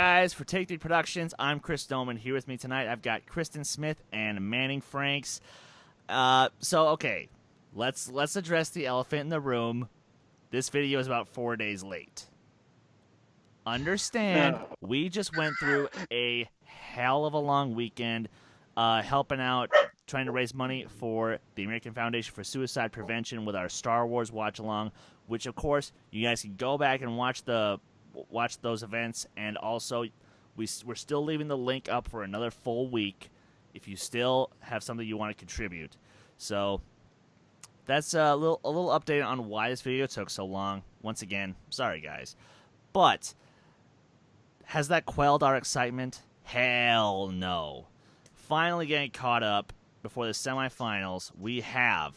guys? For Take 3 Productions, I'm Chris Doman. Here with me tonight, I've got Kristen Smith and Manning Franks. Okay, let's address the elephant in the room. This video is about 4 days late. Understand, we just went through a hell of a long weekend helping out, trying to raise money for the American Foundation for Suicide Prevention with our Star Wars watch-along, which, of course, you guys can go back and watch those events, and also we're still leaving the link up for another full week if you still have something you want to contribute. So that's a little update on why this video took so long. Once again, sorry guys. But has that quelled our excitement? Hell no. Finally getting caught up before the semifinals, we have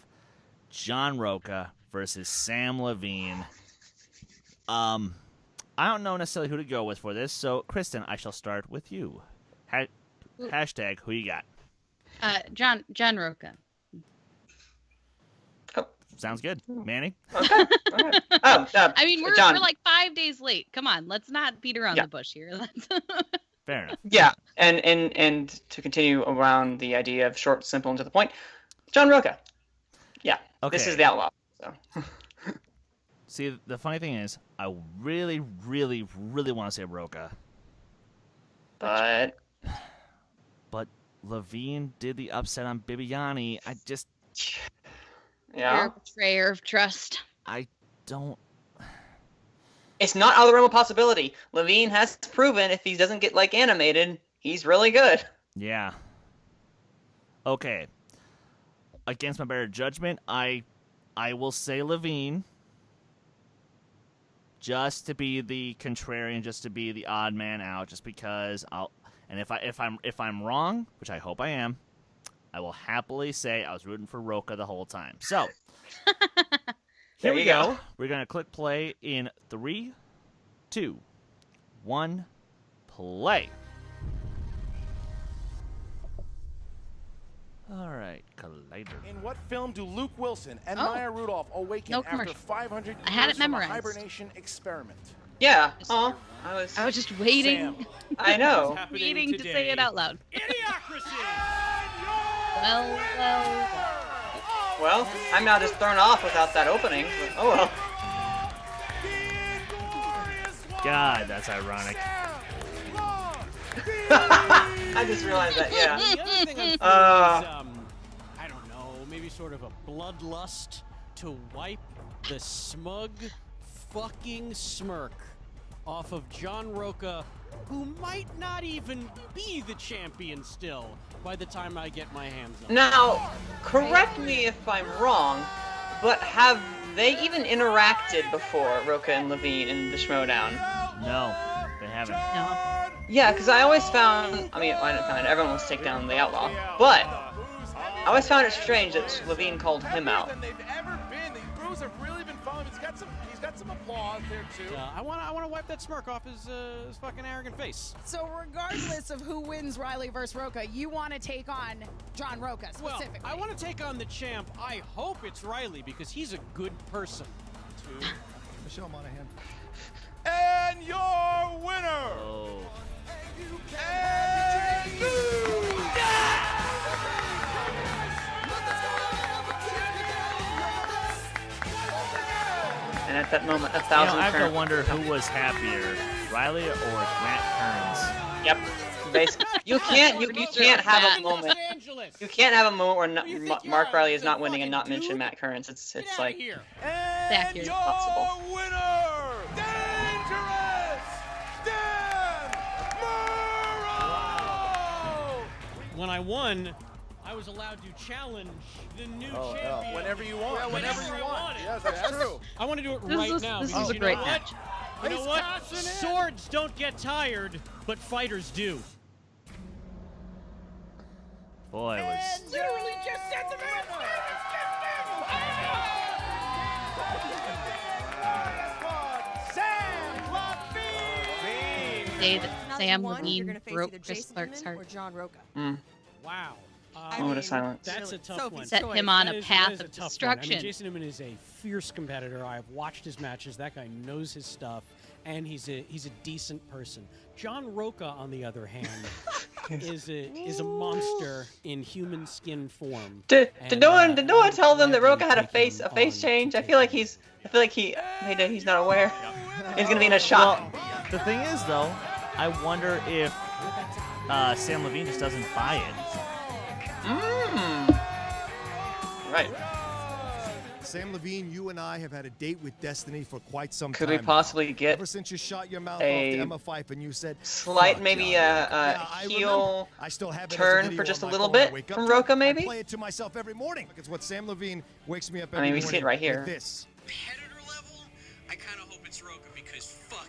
John Rocha versus Samm Levine. I don't know necessarily who to go with for this, so Kristen, I shall start with you. Hashtag who you got? John Rocha. Oh. Sounds good. Manny? Okay. I mean, we're like 5 days late. Come on, let's not beat around the bush here. Fair enough. Yeah, and to continue around the idea of short, simple, and to the point, John Rocha. Yeah, okay. This is the outlaw. So. See, the funny thing is, I really, really, really want to say Rocha. But Levine did the upset on Bibiani. I just... Yeah. You're a betrayer of trust. I don't... It's not out of the realm of possibility. Levine has proven if he doesn't get, animated, he's really good. Yeah. Okay. Against my better judgment, I will say Levine. Just to be the contrarian, just to be the odd man out, just because I'll... And if I'm wrong, which I hope I am, I will happily say I was rooting for Rocha the whole time. So... Here we go. We're going to click play in 3, 2, 1, play. All right, Collider. In what film do Luke Wilson and Maya Rudolph awaken after 500 years from a hibernation experiment? Yeah. I was just waiting. Sam. I know. Waiting to say it out loud. Idiocracy! Well, I'm now just thrown off without that opening. Oh well. God, that's ironic. I just realized that, yeah. The other thing I'm feeling is, I don't know, maybe sort of a bloodlust to wipe the smug fucking smirk off of John Rocha, who might not even be the champion still by the time I get my hands on him. Now, correct me if I'm wrong, but have they even interacted before, Rocha and Levine, in the Schmoedown? No, they haven't. No. Yeah, because I always found, I didn't find everyone wants to take down the outlaw, but I always found it strange that Levine called him out. He's got some applause there too. I want to wipe that smirk off his fucking arrogant face. So regardless of who wins Riley versus Rocha, you want to take on John Rocha specifically. Well, I want to take on the champ. I hope it's Riley because he's a good person. Michelle Monaghan. And your winner. Oh. And at that moment, 1,000 I have to wonder who was happier, Riley or Matt Kearns. Yep. Basically, you can't have a moment. You can't have a moment where Mark Riley is not winning and not mention Matt Kearns. It's like And your impossible. winner, Dangerous Dan Murrow. When I won, I was allowed to challenge the new champion. Whenever you want. Yeah, whenever you want. Yes, that's true. I want to do it right now. This because is a you great know what? match. You know what? Swords don't get tired, but fighters do. Boy, it was... Literally just said the Samm Levine broke Chris Clark's heart. Or John Rocha. Wow. Moment of silence. That's a tough one. Set him on a path That is of a tough one. destruction. I mean, Jason Inman is a fierce competitor. I have watched his matches. That guy knows his stuff. and he's a decent person. John Rocha, on the other hand, is a monster in human skin form. Did no one tell them that Rocha had a face change? I feel like he's not aware. He's gonna be in a shot. Well, the thing is, though, I wonder if Samm Levine just doesn't buy it. Right. Samm Levine, you and I have had a date with destiny for quite some time. Could we possibly get ever since you shot your mouth off to Emma Fife and you said slight, maybe a heel turn for just a little bit from Rocha, maybe? I play it to myself every morning. It's what Samm Levine wakes me up every morning. morning. We see it right here. This. Competitor level, I kind of hope it's Rocha because fuck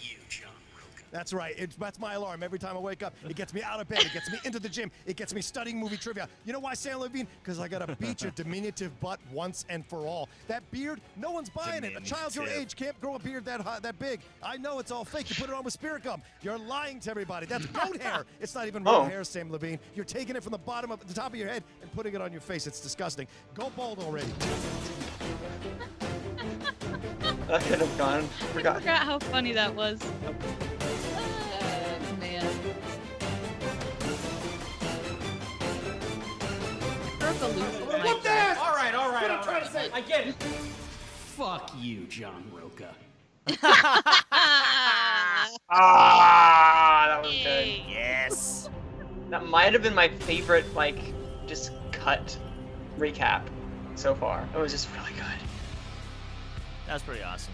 you, John Rocha. That's right. That's my alarm every time I wake up. It gets me out of bed. It gets me into the gym. It gets me studying movie trivia. You know why, Samm Levine? Because I got to beat your diminutive butt once and for all. That beard, no one's buying it. A child your age can't grow a beard that big. I know it's all fake. You put it on with spirit gum. You're lying to everybody. That's goat hair. It's not even real hair, Samm Levine. You're taking it from the bottom of the top of your head and putting it on your face. It's disgusting. Go bald already. That could have gone. I forgot how funny that was. Man. What that? All right. I get it. Fuck you, John Rocha. That was good. Yes. That might have been my favorite, just cut recap so far. It was just really good. That's pretty awesome.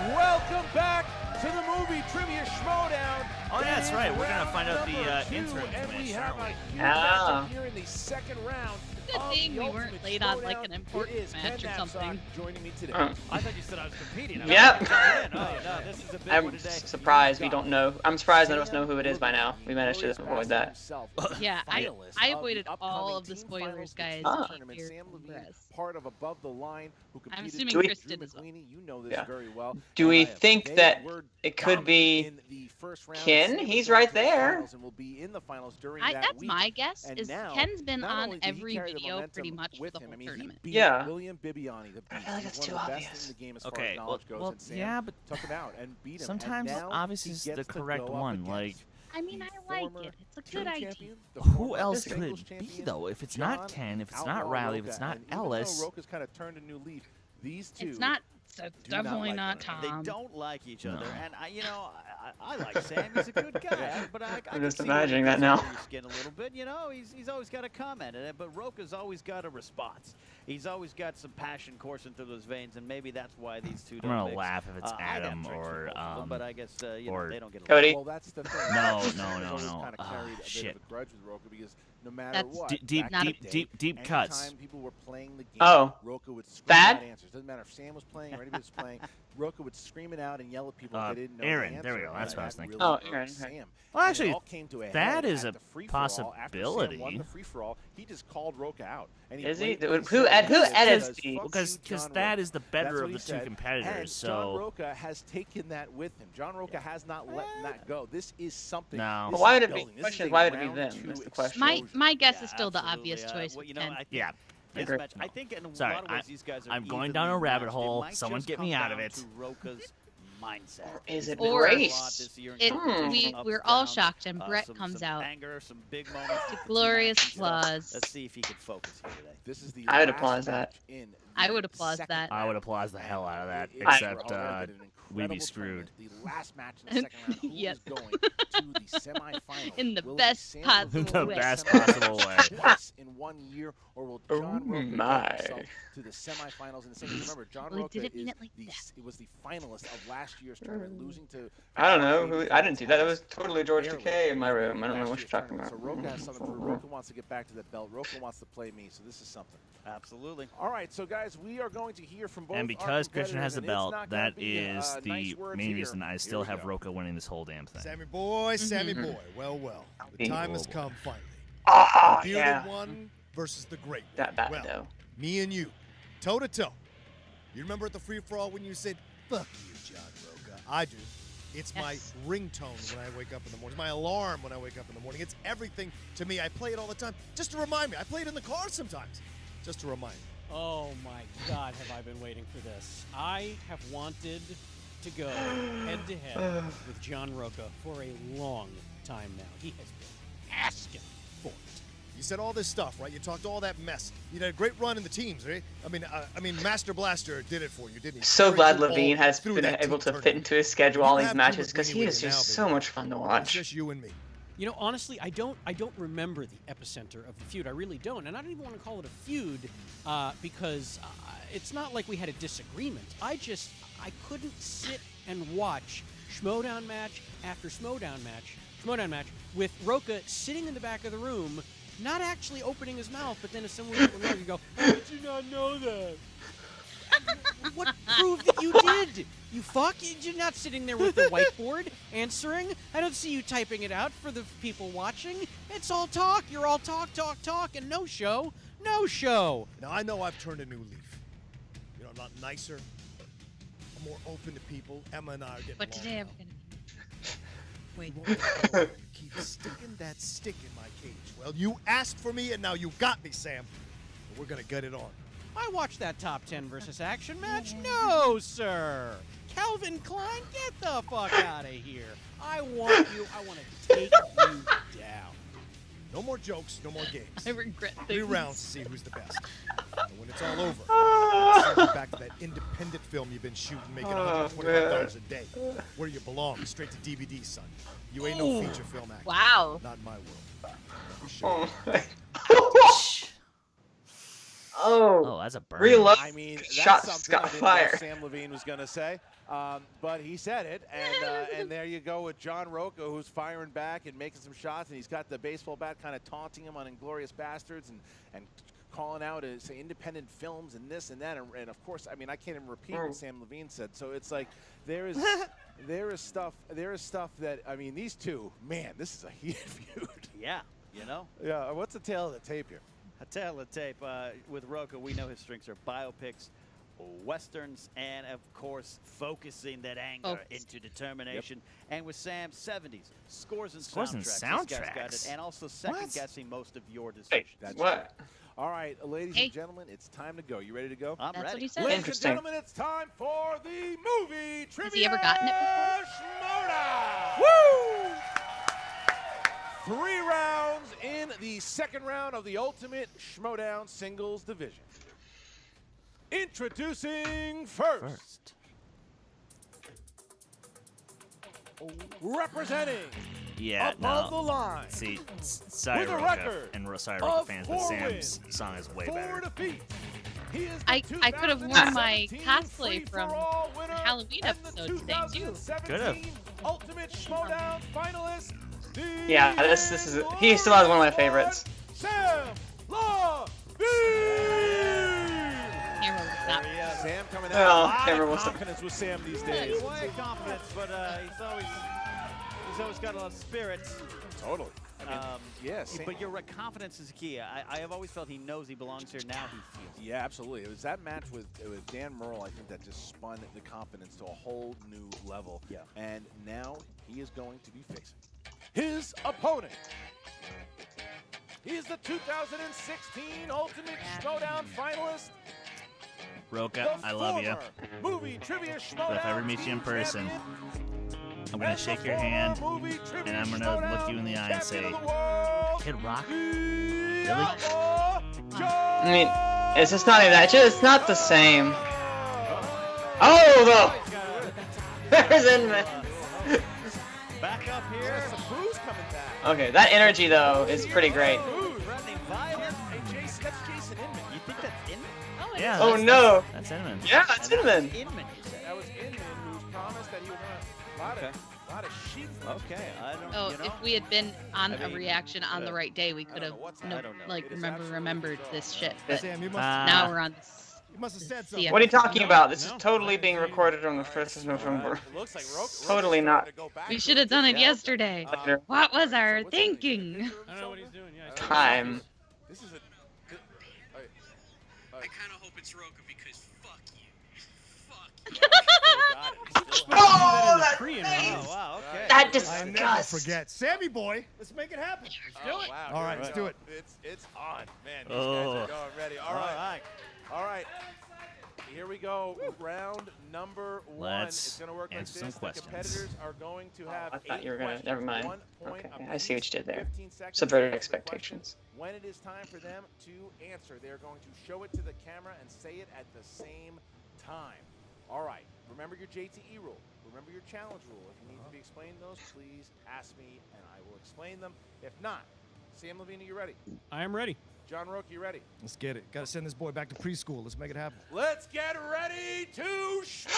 Welcome back to the movie Trivia Schmoedown. Oh, yeah, that's right. We're going to find out the Interim Commissioner, aren't we? Here in the second round. Good thing we weren't late on like an important match or something. Joining me today. I thought you said I was competing. Yep. This is a big I'm one today. surprised we don't know. I'm surprised none of us know who it is by now. We managed to avoid that. Yeah, I avoided all of the spoilers, guys. Part of Above the Line, who I'm assuming Chris did as well. You know this very well. Do we think that it could be Ken? He's right there. That's my guess. Is Ken's been on every video pretty much for the whole tournament. Yeah. William Bibiani, I feel like it's too obvious. Okay, well, yeah, but sometimes obvious is the correct one. Like, I mean, I like it. It's a good idea. Who else could it be, though? If it's not Ken, if it's not Riley, if it's not Ellis. Rocha's kind of turned a new leaf. These two. It's not. So definitely not Tom. They don't like each other, and I like Sam. He's a good guy, but I'm just imagining that now. Skin a little bit, he's always got a comment, but Rocha's always got a response. He's always got some passion coursing through those veins, and maybe that's why these two don't. I'm gonna mix. laugh if it's Adam or but I guess or they don't get Cody. Well, that's the thing. No. Kind of carried a bit of a grudge with Rocha because no matter what, deep cuts. anytime people were playing the game, Rocha would scream out answers. Doesn't matter if Sam was playing or anybody was playing. Rocha would scream it out and yell at people if they didn't know Aaron, the answer. there we go. That's what I was thinking. Aaron. Sam. Well, actually, it all came to a that head is at a the free-for-all. possibility. After Sam won the free-for-all, he just called Rocha out. And Is he? blatantly Who said, edits these? Because that is the better of the two competitors. And so John Rocha has taken that with him. John Rocha has not let that go. This is something. No. But why would it be? Question is, why would it be them? That's the question. My guess is still the obvious choice. Yeah. I think in a lot of ways these guys are I'm going down a rabbit hole. It Someone just get me come out of down it. to Rocha's mindset. Or is it Or race? We're all shocked, and Brett comes some out. Anger, some big moments. Glorious applause. Let's see if he can focus here today. This is the I would applaud that. I would applaud that. I would applaud the hell out of that, except we'd be screwed. The last match in the second round, who Yes. is going to the semifinals? In the Will it be best Sam possible The way. best possible way. Twice in 1 year, or will John Rocha my. get himself to the semifinals in the same? Remember, John Well, he Rocha didn't mean it like it was the finalist of last year's tournament, losing to. I don't know. I didn't see that. That was totally George Takei in my room. I don't know what you're talking about. So Rocha has something for Rocha wants to get back to the belt. Rocha wants to play me, so this is something. Absolutely. All right, so guys, we are going to hear from both. And because Christian has the competitors, belt, and it's not gonna that be, is the nice words main here. reason I still Here we have go. Rocha winning this whole damn thing. Sammy boy, Sammy boy. Well. The time has come finally. Oh, The bearded one versus the great one. That well, though. me and you, toe to toe. You remember at the free-for-all when you said, "Fuck you, John Rocha"? I do. It's my ringtone when I wake up in the morning. It's my alarm when I wake up in the morning. It's everything to me. I play it all the time just to remind me. I play it in the car sometimes just to remind me. Oh my God, have I been waiting for this. I have wanted to go head-to-head with John Rocha for a long time now. He has been asking for it. You said all this stuff, right? You talked all that mess. You had a great run in the teams, right? I mean, Master Blaster did it for you, didn't he? So glad Levine has been able to fit into his schedule all these matches because he is just so much fun to watch. It's just you and me. You know, honestly, I don't remember the epicenter of the feud. I really don't, and I don't even want to call it a feud because it's not like we had a disagreement. I couldn't sit and watch Schmoedown match after Schmoedown match with Rocha sitting in the back of the room, not actually opening his mouth, but then as someone would go, "How did you not know that?" What proved that you did? You fuck? You're not sitting there with the whiteboard answering. I don't see you typing it out for the people watching. It's all talk. You're all talk, and no show. No show. Now, I know I've turned a new leaf. You know, I'm not nicer. I'm more open to people. Emma and I are getting But today I'm along. Wait. You keep sticking that stick in my cage. Well, you asked for me, and now you got me, Sam. But we're going to get it on. I watched that top 10 versus action match. No, sir. Calvin Klein, get the fuck out of here. I want to take you down. No more jokes, no more games. I regret 3 things. rounds to see who's the best. And when it's all over, send you back to that independent film you've been shooting, making $125 a day. Where you belong, straight to DVD, son. You ain't no feature film actor. Wow. Not in my world. You sure? Oh, that's a burn. Reload. I mean, that's Shots something got I didn't know fired. Samm Levine was going to say, but he said it, and there you go with John Rocha, who's firing back and making some shots, and he's got the baseball bat kind of taunting him on Inglourious Bastards and calling out his independent films and this and that, and of course, I mean, I can't even repeat what Samm Levine said. So it's like there is stuff that, I mean, these two, man, this is a heated feud. Yeah, you know. Yeah, what's the tail of the tape here? A tail of tape with Rocha. We know his strengths are biopics, westerns, and of course focusing that anger into determination. Yep. And with Sam, 70s scores and soundtracks. This guy's got it, and also second guessing most of your decisions. Hey, that's what? All right, ladies and gentlemen, it's time to go. You ready to go? I'm ready. What he said. Ladies and gentlemen, it's time for the movie trivia. Has he ever gotten it before? Schmoedown! Woo! 3 rounds in the second round of the Ultimate Schmoedown Singles Division. Introducing first. Representing above the line. See, sorry, with a Rocha, record and sorry, Rocha fans, but 4 Sam's wins, song is way 4 better. defeats. He is I the could have worn my 2017 cosplay from free-for-all the winner Halloween and the episode today, too. 2017 Could've. Ultimate Schmoedown finalist. Yeah, this is he still has one of my favorites. Samm Levine. Camera was not. Sam coming Oh, out. A lot camera of wasn't- confidence with Sam these days. Quiet confidence, but he's always got a lot of spirit. Totally. I mean, yeah, Sam. But your confidence is key. I have always felt he knows he belongs here. Now he feels it. Yeah, absolutely. It was that match with Dan Murrell, I think, that just spun the confidence to a whole new level. Yeah. And now he is going to be facing his opponent. He is the 2016 Ultimate Schmoedown finalist. Rocha, I love you. Movie Trivia Schmoedown But if I ever meet you in person, champion, I'm gonna shake your hand, and I'm gonna look you in the eye and say, Kid Rock? Really? I mean, it's just not even that. It's not the same. Oh, though. There's Inman. Back up here. Some booze coming back. Okay, that energy though is pretty great. Threatening violence. Hey, Jason, that's Jason Inman. You think that's Inman? Oh, Yeah. Oh no. That's Inman. Yeah, it's Inman. Inman, you said. That was Inman who promised that he was going to a lot of sheep. Okay, I don't. Oh, you know, if we had been on I a mean, reaction on the right day, we could have, I don't know. like, It is remembered absolutely this shit. But Sam, you must, now we're on this. you must have said See something. ya. What are you talking about? This is totally being recorded on the 1st of November. It looks like Rocha's Totally starting not. to go back We to should have done it yeah. yesterday. Later. What was our So what's happening? thinking? I don't know what he's doing. Yeah. Time. This is a. I kind of hope it's Rocha because fuck you. Fuck Oh, that's Oh, wow, okay. that I disgust. never forget. Sammy boy, let's make it happen. Let's do it. Wow, All right, let's do it. It's on. Man, these guys are going ready. All right. All right. Here we go. Round number 1. It's going to work like answer this. some questions. The competitors are going to have I thought 8 you were gonna. questions, Never mind. 1 point Okay, I see what you did there. 15 seconds Subverted to answer the expectations. question. When it is time for them to answer, they're going to show it to the camera and say it at the same time. All right. Remember your JTE rule. Remember your challenge rule. If you need to be explained those, please ask me and I will explain them. If not, Samm Levine, are you ready? I am ready. John Rocha, you ready? Let's get it. Got to send this boy back to preschool. Let's make it happen. Let's get ready to shoot!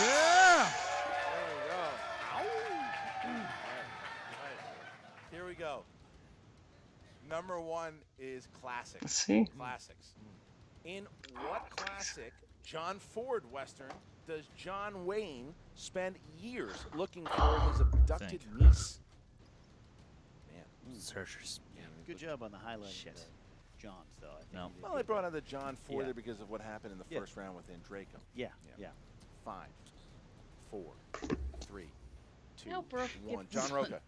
Yeah! There we go. All right. Here we go. Number 1 is classics. Let's see. Classics. In what classic John Ford Western does John Wayne spend years looking for his abducted niece? Man. Searchers. Good job on the highlight. Shit. John's, though. I think No. you did Well, good they brought job. out the John Ford there because of what happened in the first round within Draco. Yeah. 5, 4, 3, 2, No, bro. 1. John Rocha.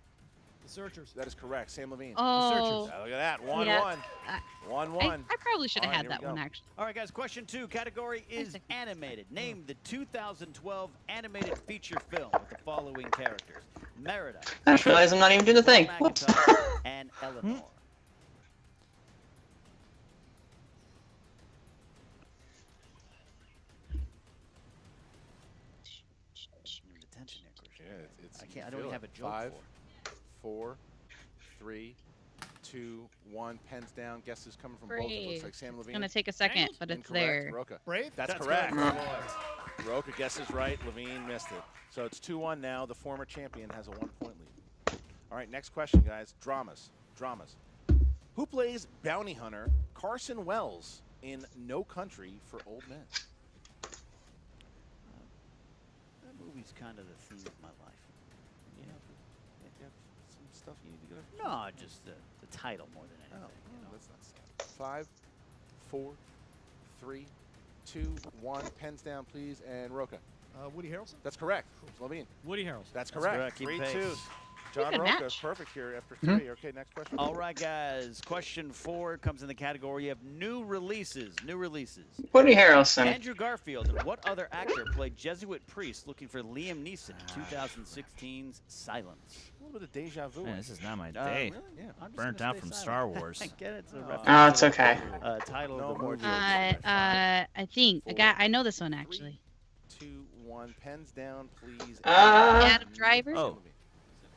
The searchers. That is correct. Samm Levine. Oh. Look at that. 1-1. Yeah. 1-1. I probably should have All right, had here that we go. one, actually. All right, guys. Question 2. Category is animated. Name the 2012 animated feature film with the following characters: Merida, I just realized I'm not even doing the thing. Whoops. McIntyre, and Eleanor. Attention here, Christian. Yeah, it's I can't. I don't even have a joke 5, for. 4, 3, 2, 1. Pens down. Guess who's coming from both? It looks like Samm It's Levine. going to take a second, but it's Incorrect. there. Rocha. Brave? That's correct. Rocha guesses right. Levine missed it. So it's 2-1 now. The former champion has a 1-point lead. All right, next question, guys. Dramas. Who plays bounty hunter Carson Wells in No Country for Old Men? That movie's kind of the theme of my life. You have some stuff you need to go. No, just the title more than anything. You know? That's not stuff. 5, 4, 3, 2, 1. Pens down, please. And Rocha. Woody Harrelson? That's correct. Levine. Woody Harrelson. That's correct. Keep 3-2. pace. John Good Rocha match. is perfect here after 3. Okay, next question. All right, guys. Question 4 comes in the category of new releases. Woody Harrelson. Andrew Garfield and what other actor played Jesuit priest looking for Liam Neeson in 2016's Silence? A little bit of deja vu. Man, this is not my Really? day. Yeah. I'm just Burnt gonna out stay from silent. Star Wars. I get it. It's a Oh, reference it's to okay. the title No of the more movie. jokes. I think I know this one, actually. 2, 1. Pens down, please. Adam Driver. Oh.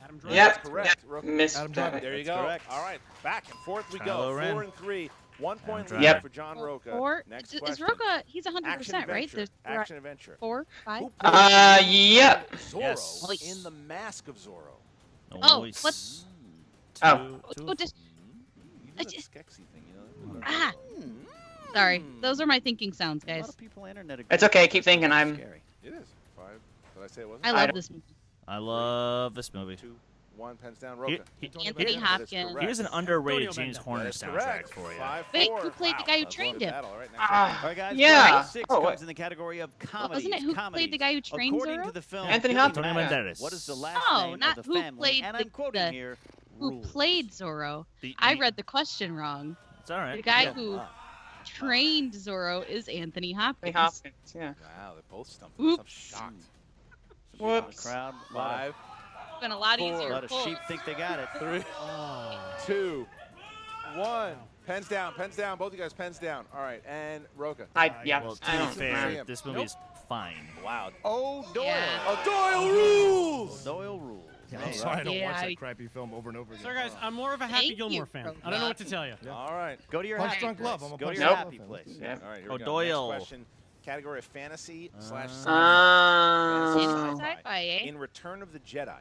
Adam Driver. Yep. That's correct. Rocha. Miss. Adam Driver. There you That's go. correct. All right, back and forth we Kylo go. Ren. 4 and 3. 1 point Adam lead Driver. for John Rocha. Or Next is question. Rocha? He's 100%, Action right? adventure. There's Action adventure. 4, 5. Who plays Yep. Zorro Yes. in The Mask of Zorro? Oh, Nice. what's- Oh. Oh, just You I do that just- Skeksis thing, you know? ah. Sorry, those are my thinking sounds, A lot guys. of people on the internet. It's okay. Keep thinking. I'm. Scary. It is. 5. Did I say it wasn't? I I love don't- this movie. I love this movie. 2, 1. Pens down. Here- Rocha. Anthony That is Hopkins. correct. Here's an underrated Antonio James Banderas. Horner That is soundtrack correct. for you. 5, Wait, 4. who played the guy who trained Good him? battle. All right, next Ah. All right, guys. Yeah. Question 6 Oh, comes in the category of comedies. Wasn't it who played the guy who trained According Zorro? to the film, Anthony Billy Hopkins. Antonio Madden, Banderas. what is the last No, name not of the who family? played And the- I'm quoting here. Who Rules. played Zorro? The- I read the question wrong. It's all right. The guy Yeah. who trained Zorro is Anthony Hopkins. Hopkins. Yeah. Wow, they both stumped. Oops. I'm shocked. People in the Whoops. crowd. 5, It's been a lot 4, A easier. lot of sheep think they got it. 3, 2, 1. Pens down. Pens down. Both of you guys, pens down. All right, and Rocha. Yeah. Well, I to be don't. fair, this movie's fine. Wow. Oh, Doyle. Yeah. Oh, Doyle rules. Doyle rules. I'm sorry I don't Yeah, watch I- that crappy film over and over again. So, guys, I'm more of a Happy Thank Gilmore you, fan. Rocha. I don't know what to tell you. All right. Go to your Punch happy Drunk place. Love. I'm a Go to Punch your Drunk happy Love place. fan. All right, here Oh, we go. Doyle. Next question. Category of fantasy slash It's Oh. sci-fi, eh? In Return of the Jedi,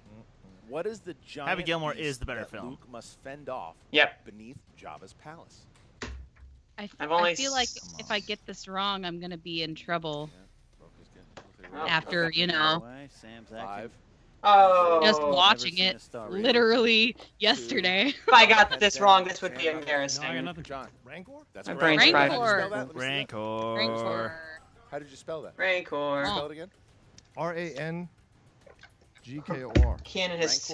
what is the giant Happy Gilmore beast is the better that film. Luke must fend off Yep. beneath Jabba's palace? I've only I feel like Come if on. I get this wrong, I'm gonna be in trouble Rocha's good. Oh. after, you know, Away, Sam's acting. 5. Oh. just Never watching seen it a Star Wars. literally yesterday. If I got this wrong, this would be No, I got embarrassing. nothing. John. Rancor? That's My correct. brain's fried. How did you spell that? Let me see that. Rancor. Rancor. How did you spell that? Rancor. Oh. Spell it again. R-A-N-G-K-O-R. Canon is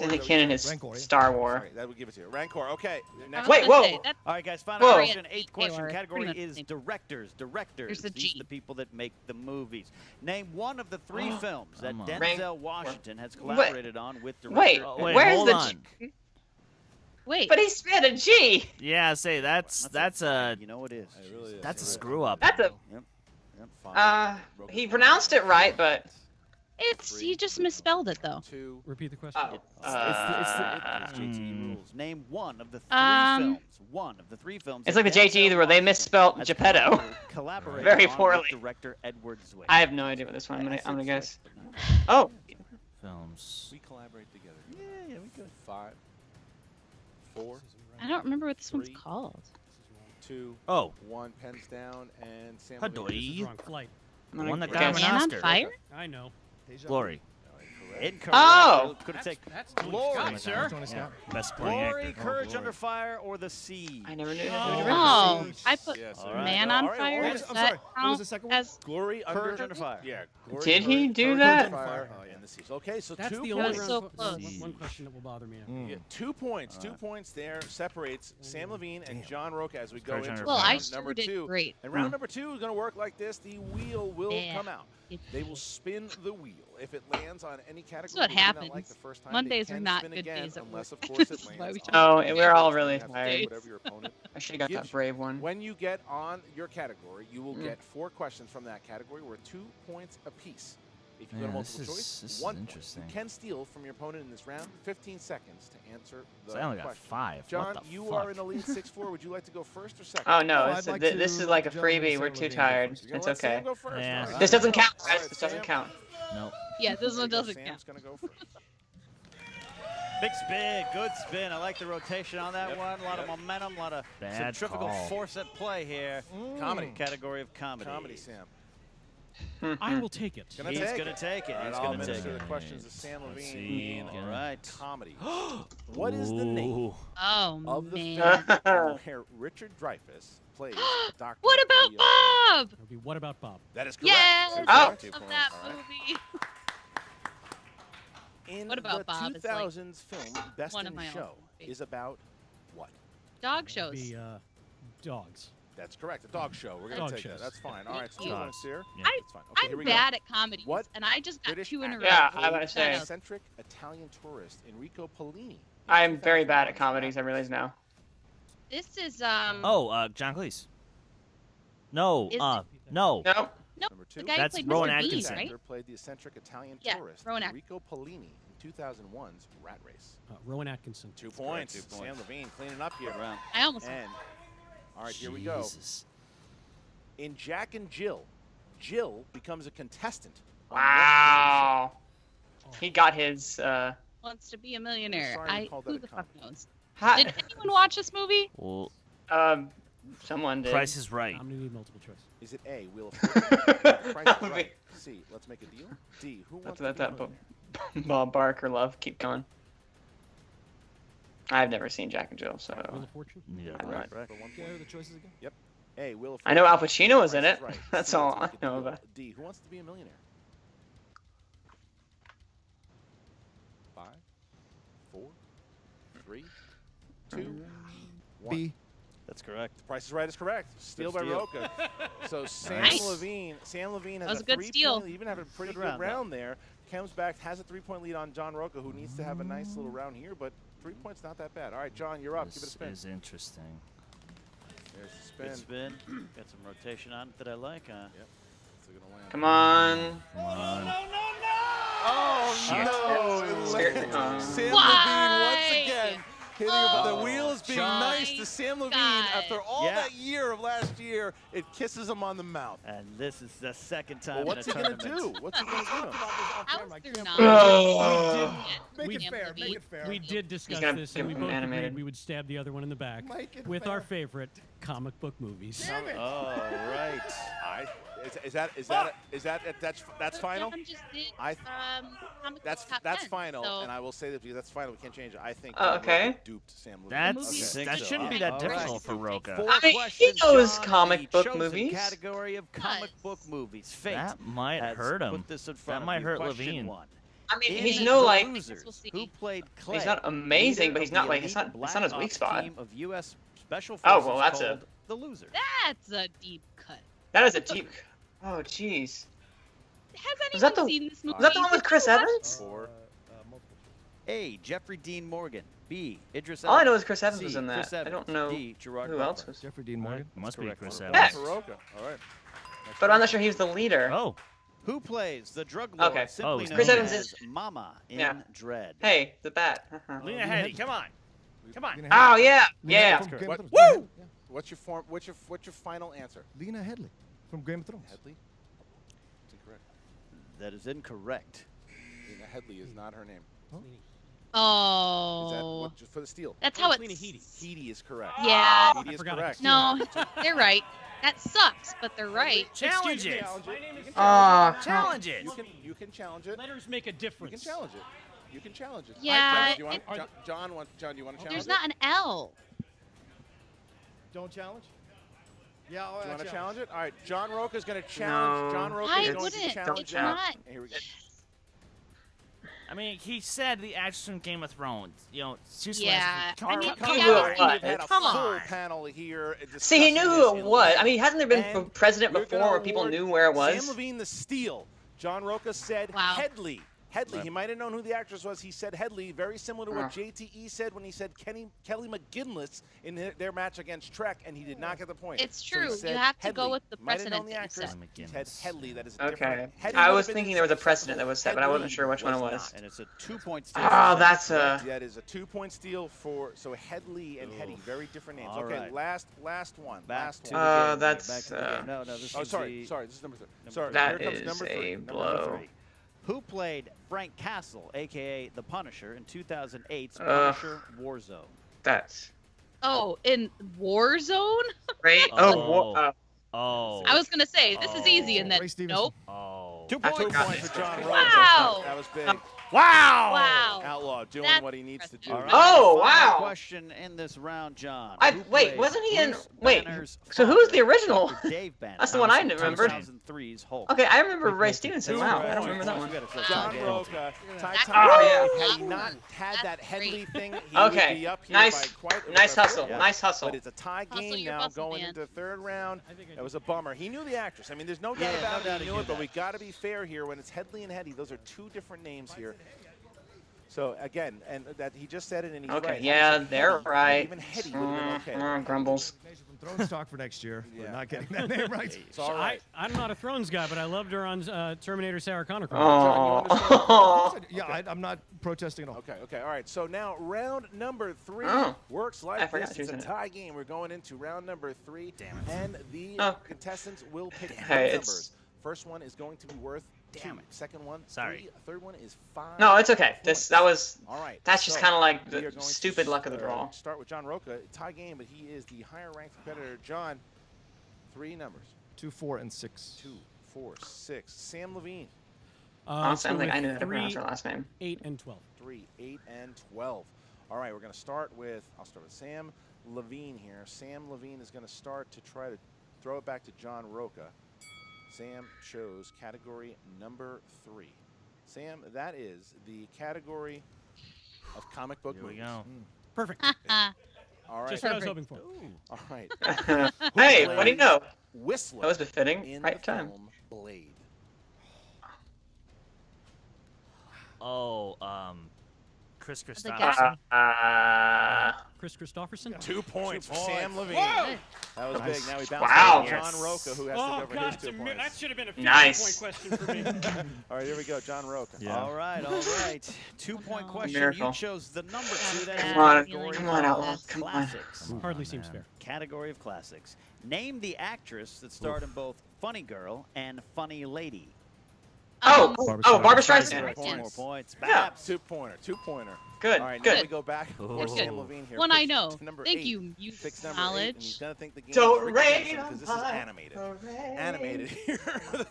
Rancor, yeah. Star Wars. All right, that would give it to you. Rancor. Okay. Next Wait, whoa. All right, guys, final question. Eighth question category is directors. Directors. These are the people that make the movies. Name one of the 3 films that Denzel Washington has collaborated on with director. Wait, where's the G? Wait. But he spelled a G. Yeah, say that's a. You know it is. It really is. That's a screw up. That's a. He pronounced it right, but. You just misspelled it though. Repeat the question. JTE rules. Name one of the 3 films. One of the 3 films. It's like the JTE where they misspelled Geppetto. Very poorly. Director Edward Zwick. I have no idea what this one. I'm gonna guess. Oh. Films. We collaborate together. Yeah, we could. 5, 4. I don't remember what this one's called. 2. 1. Pens down and Sam. Hadoy. Wrong flight. One that got him an Man on Oscar. Fire? I know. Glory. Incorrect. Oh! Could have taken That's Glory, sir. Yeah. Best supporting Glory, actor. Courage Under Fire, or The Sea. I never knew. Oh, I put Yes, Man on Fire. I'm Does sorry, that what was count the second as Glory Courage Under Fire. Yeah. Glory, Did he Courage, do Courage that? Under Fire, and the Sea. Okay, so That's 2 the points. only so round- close. one question that will bother me now. Yeah, 2 points. 2 points there separates Samm Levine and John Rocha as we go Courage into Under Well, I round sure number did 2. great. And round number 2 is going to work like this. The wheel will Yeah. come out. They will spin the wheel. If it lands on any category what they do not happens. like the first time, Mondays they are can not spin good again days at unless, work. of course, it This is why lands we on Oh, we're all really You have to do tired. whatever your opponent I should have got that gives you. brave one. When you get on your category, you will get 4 questions from that category worth 2 points apiece. If you go to Man, multiple this choice, is 1 point. interesting. You can steal from your opponent in this round 15 seconds to answer the So I only got question. 5. John, what the you fuck? are in the lead 6-4. Would you like to go first or second? Oh no, I'd like this to is like a jump in freebie. Sam We're too Levine tired. first. You're gonna It's let Sam okay. go first. Yeah. All right. This doesn't count, All guys. right, This doesn't Sam. count. Nope. Yeah, this one There you go. doesn't Sam's count. gonna go first. Big spin, good spin. I like the rotation on that one. A lot of momentum, a lot of Bad centrifugal call. force at play here. Comedy. Category of comedy. Comedy, Sam. I will take it. Gonna He's take going to take it. All right, He's I'll going to take administer it. the questions to Samm Let's Levine see. in All right. comedy. What is the name Ooh. Oh, of the man. film where Richard Dreyfuss plays Dr. What about Leo? Bob? It'll be What About Bob? That is correct. Yes! Two Oh. points, 2 Of points. that All right. movie. In What About the Bob is, like, 2000s film Best one in of my own Show favorites. is about what? Dog It'll shows. be dogs. That's correct. A dog show. We're going Dog to take shows. that. That's fine. All right, so Thank 2 you. points here. Yeah. That's fine. Okay, here I'm we bad go. at comedies, What and I just got British 2 in a row. Yeah, actor I was played saying. the eccentric Italian tourist Enrico Polini. I'm very bad at comedies. I realize now. This is Oh, John Cleese. No, Is it- no. No. no, Number 2. the guy who That's played Rowan Mr. Bean, Atkinson. right? Actor played the eccentric Italian Yeah, tourist Rowan Enrico Polini in 2001's Rat Race. Rowan Atkinson. 2 points. 2 points. Sam Levine cleaning up here. Round. I almost. And all right, here we go. Jesus. In Jack and Jill, Jill becomes a contestant. on Wow. He got his. Wants to be a millionaire. Sorry we called that Who a the fuck comedy. knows? Hi. Did anyone watch this movie? Well, Someone did. Price is Right. I'm gonna need multiple choice. Is it A, Wheel of Fortune? Price is Right. C, Let's Make a Deal. D, Who Wants to Be a That Millionaire? Bob Barker love. Keep going. I've never seen Jack and Jill, Wheel so. of Fortune. Yeah, I'm right. not- For 1 What are point. the choices again? Yep. A, Wheel of I know Al Fortune. Pacino was in Price it. is Right. That's C, all Let's I Make a know Deal. about. D, Who Wants to Be a Millionaire? 5, 4, 3, 2, 1. B. That's correct. Price is Right is correct. Steal by steal. Rocha. So Sam Nice. Levine That has was a a good 3-point steal. lead, even having a pretty Good good round, round there. Comes back, has a 3-point lead on John Rocha, who needs to have a nice little round here, but 3 points not that bad. All right, John, you're up. Give it a This spin. is interesting. There's the Good spin. spin. Got some rotation on it that I like. It's gonna land. Come on. Come on. Oh, Shit. no! It Shit. landed. Sam Why? Levine once again hitting it, but the wheel is being John. nice to Sam Levine. God. After all Yeah. that year of last year, it kisses him on the mouth. And this is the second time Well, what's he in a gonna tournament. do? What's he gonna do? How is there not? Make We it fair. Make it fair. We did discuss gonna this, and we get both animated. agreed we would stab the other one in the back Make it with fair. our favorite comic book movies. Damn it. Oh, right. That's final? John just did, that's final, so. And I will say that because that's final, we can't change it. I think okay. duped Samm Levine. That shouldn't be that difficult for Rocha. I mean, he knows comic book movies. Category of comic book movies. Fate that might hurt him. That might hurt Levine. I mean, he's no like. Who played Clay? He's not amazing, but he's not like it's not his weak spot. Of US Special oh well, that's a. The loser. That's a deep cut. That is a deep. Oh jeez. Has anyone seen this movie? Was that the one with Chris Evans? A. Jeffrey Dean Morgan. B. Idris Elba. All I know is Chris Evans was in that. I don't know who else was. Jeffrey Dean Morgan. Must be Chris Evans. Yeah. All right. But I'm not sure he was the leader. Oh. Who plays the drug lord? Okay. Simply known Chris Evans as Mama in Dread. Hey, the bat. Lena Headey, come on. Come on. Oh yeah. Yeah. Woo! What's your final answer? Lena Headey from Game of Thrones. Headley? That's incorrect. That is incorrect. Lena Headey is not her name. Oh. Is that what, for the steal? That's how it's. Headey is correct. Yeah. Headey is correct. No, they're right. That sucks, but they're right. Challenge it. Challenge it. You can challenge it. Letters make a difference. You can challenge it. You can challenge it. Yeah. John, do you want to challenge it? There's not an L. Don't challenge? Yeah, do you want to challenge it? All right, John Rocha is going to challenge. John Rocha is going to challenge. It's not. Here we go. I mean, he said the actress from Game of Thrones. You know, yeah. Come on. Panel here. See, he knew who it was. I mean, hasn't there been a president before where people knew where it was? Samm Levine, the steal. John Rocha said Headley. Headley. He might have known who the actress was. He said Headley, very similar to what JTE said when he said Kelly McGinless in their match against Trek, and he did not get the point. It's true. So you have to go with the precedent that you said. He said Headley. That is okay. I was thinking there was a precedent that was set, but I wasn't sure which one it was. And it's a 2-point steal. Oh, that's a. That is a 2-point steal for Headley and Headey, very different names. Okay, last one. Last one. That's. No, this is sorry. This is number 3. Sorry. That is a blow. Who played Frank Castle, a.k.a. The Punisher, in 2008's Punisher Warzone? That's... Oh, in Warzone? Right? Oh. I was going to say, this is easy, and then, nope. Oh. 2 points for John Rocha. Wow. That was big. Wow. Outlaw doing what he needs to do. Right. Oh, wow. Question in this round, John. Wait, wasn't he in... Wait, so who's the original? That's the one I remembered. 2003's Hulk. Okay, I remember Ray Stevenson. Wow, I don't remember that one. John Rocha. Had he not had that Headley thing, he would be up here by quite... Nice hustle. Nice hustle. But it's a tie game now going into the third round. That was a bummer. He knew the actress. I mean, there's no doubt about it. He knew it, but we got to be fair here. When it's Headley and Headey, those are two different names here. So again, and that he just said it, and he's right. Okay, yeah, they're right. Even Headey would have been okay. Grumbles. Thrones talk for next year. We're not getting that name right. It's all right. I'm not a Thrones guy, but I loved her on Terminator Sarah Connor. Yeah, I'm not protesting at all. Okay, all right. So now round number 3 works like this. It's a tie game. We're going into round number 3, and the contestants will pick numbers. First one is going to be worth 2. Second one, 3. Third one is 5. No, it's okay. That was. All right. That's just kind of like the stupid luck of the draw. Start with John Rocha. Tie game, but he is the higher ranked competitor. John, 3 numbers. 2, 4, and 6. 2, 4, 6. Samm Levine. Honestly, I knew how to pronounce her last name. 8 and 12. 3, 8, and 12. All right, we're going to start with. I'll start with Samm Levine here. Samm Levine is going to start to try to throw it back to John Rocha. Sam chose category number 3. Sam, that is the category of comic book movies. Here we go. Perfect. All right. Just what I was hoping for. All right. Hey, what do you know? Whistler. That was befitting. In right the time. Film Blade. Oh, Chris Christopherson. Chris Christopherson. 2 points for Samm Levine. Whoa! That was big. Now we bounce wow. to John Rocha, who has to go for his 2 points. That should have been a 50-point question for me. All right, here we go. John Rocha. Yeah. All right. 2-point question. Miracle. You chose the number 2. That Come on, Outlaw. Come on. Classics. Hardly seems fair. Category of classics. Name the actress that starred in both Funny Girl and Funny Lady. Oh, Barbra Streisand. 4 more points. Yeah. Two-pointer. Good, All right, good. now we go back. Of Samm Levine here. One I know. Number Thank 8. you. You Fix number 8, and knowledge. he's gonna think the game Don't is rain because this is animated. Animated here.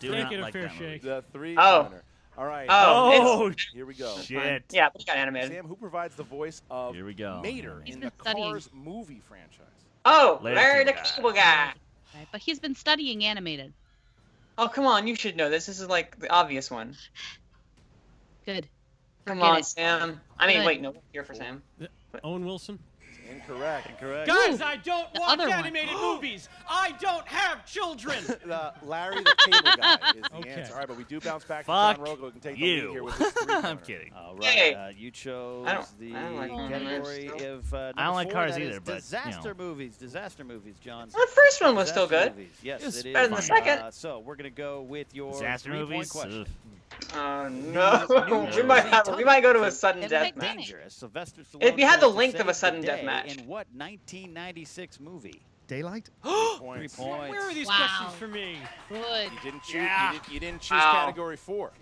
Do Make not it a like fair that movie. shake. The 3 Oh. pointer. All right. Oh, Here we go. Shit. Yeah, we got animated. Sam, who provides the voice of Here we go. Mater He's in been the studying. Cars movie franchise? Oh, Larry Larry the the Cable Guy. Right, but he's been studying animated. Oh, come on, you should know this. This is like the obvious one. Good. Come Forget on, it. Sam. I mean, Good. wait, no, here for Sam. Owen Wilson. Incorrect. Guys, I don't The watch other one. animated movies. I don't have children. Larry the Cable Guy is the Okay. answer. All right, but we do bounce back Fuck to John Rocha, who can take the you. lead here with his 3-pointer. I'm kidding. All Yay. right, you chose I don't like category animated of I don't number like 4, cars that either, is but, you disaster know. movies, John. Well, the first one was still Disaster good. movies. Yes, It's it is. better than the second. So we're gonna go with your Disaster 3-point movies. question. Ugh. No, New we might go to a Jersey sudden It death might match. Dangerous. Sylvester Stallone If you had the tries to length of a save sudden the death day match. In what 1996 movie? Daylight? 3 Points. points. Where are these Wow. questions for me? Good. You didn't choose. Yeah. You didn't choose Wow. category 4.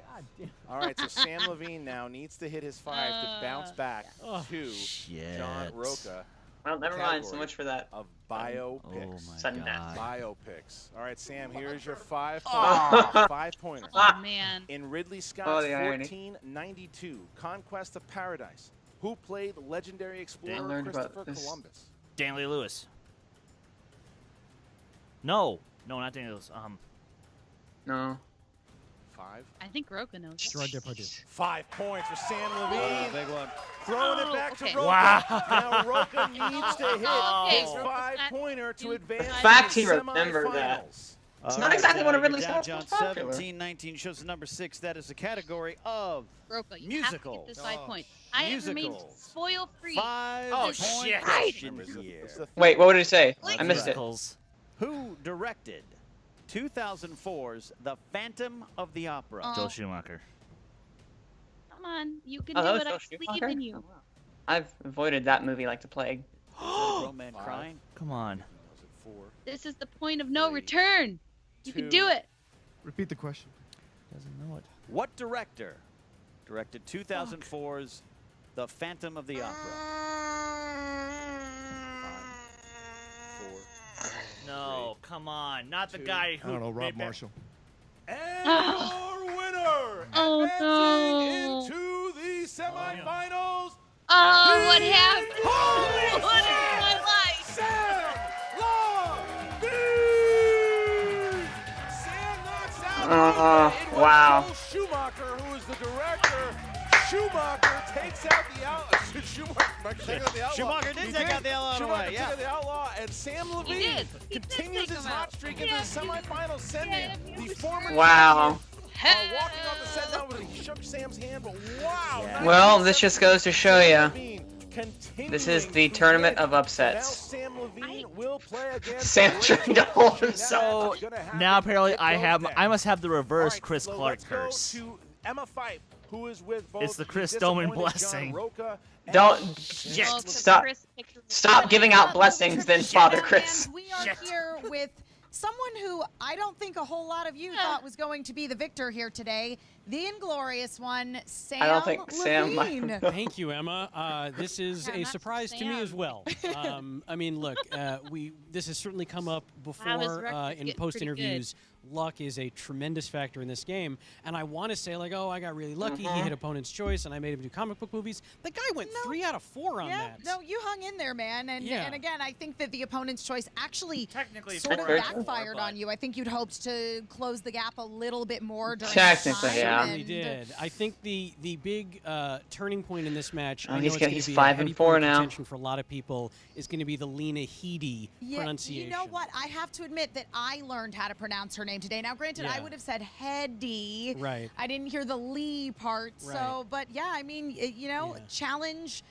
All right, so Samm Levine now needs to hit his 5 to bounce back to Shit. John Rocha Well, never mind. So Category. much for that. of Oh biopics. my Sudden death. god. Biopics. All right, Sam, here's your 5 Oh. 5-pointer. Oh, man. In Ridley Scott's the irony. 1492 Conquest of Paradise, who played legendary explorer learned about Christopher this. Columbus? Stanley Lewis. No, not Stanley Lewis. No. 5. I think Rocha knows. Gerard Depardieu. 5 points for Samm Oh, Levine. big one. Throwing Oh, it back okay. to Rocha. Wow. Now Rocha needs to hit Okay. his 5-pointer to advance fact to he the remembered that. semifinals. It's All not right, exactly one of you're Ridley down, Scott's John. most popular. 17-19 shows the number 6. That is the category of Rocha, you Musicals. have to get this 5 points. I have remained Musicals. spoil-free. 5 Oh, point shit. question Remember, here. it's the Wait, what did it say? Like I missed it. Musicals. Who directed 2004's The Phantom of the Opera? Oh. Joel Schumacher. Come on, you can Oh, that do was it. Joel I believe Schumacher? in you. Oh, wow. I've avoided that movie like the plague. Is that a grown man crying? Come on. 4. This is the point of no 3, return. You can 2. do it. Repeat the question. Doesn't know it. What director directed 2004's The Phantom of the Opera? 4. No, come on. Not the 2. guy who. I don't know, Rob made Marshall. And your winner, Oh, advancing no. into the semifinals, Oh, what happened? Holy What is my life? Samm Levine! Sam knocks out it was wow. Joel Schumacher, who is the director. Schumacher takes out the outlaw. Schumacher did take out the outlaw in a way, Schumacher yeah. took out the outlaw, and Samm Levine did. He did continues take his him hot out. streak into Yeah, the semifinals, sending the former Wow. champion, walking off the set now, but he shook Sam's hand, but wow. Yeah. Well, this just goes to show you. Continuing This is the to tournament win. of upsets. Now Samm Levine will play against Sam trying to hold So himself. now apparently I have. Go I must have the reverse All right, Chris so Clark let's go curse. to Emma Fife, who is with both It's the Chris disappointed Stoneman blessing. John Rocha and Don't- Shit. Oh, 'cause Stop. Chris picked- Stop giving out blessings, then Father Chris. And we are Shit. here with someone who I don't think a whole lot of you thought was going to be the victor here today. The inglorious one, Samm I don't think Sam might- Levine. Thank you, Emma. This is Yeah, a not surprise to me Sam. as well. I mean, look, this has certainly come up before his record's in getting post pretty good. interviews. Luck is a tremendous factor in this game, and I want to say like, oh, I got really lucky. He hit opponent's choice, and I made him do comic book movies. The guy went 3 out of 4 on Yeah, that. no, you hung in there, man. And Yeah. and again, I think that the opponent's choice actually Technically sort of four, backfired on you. I think you'd hoped to close the gap a little bit more during Technically, the time. yeah. Certainly did. I think the big turning point in this match, Oh, I know he's it's got- going he's to be 5 a and heavy 4 point of now. contention for a lot of people, is going to be the Lena Headey Yeah, pronunciation. you know what? I have to admit that I learned how to pronounce her name today. Now, granted, I Yeah. would have said Heady. Right. I didn't hear the Lee part. So, Right. but yeah, I mean, you know, Yeah. challenge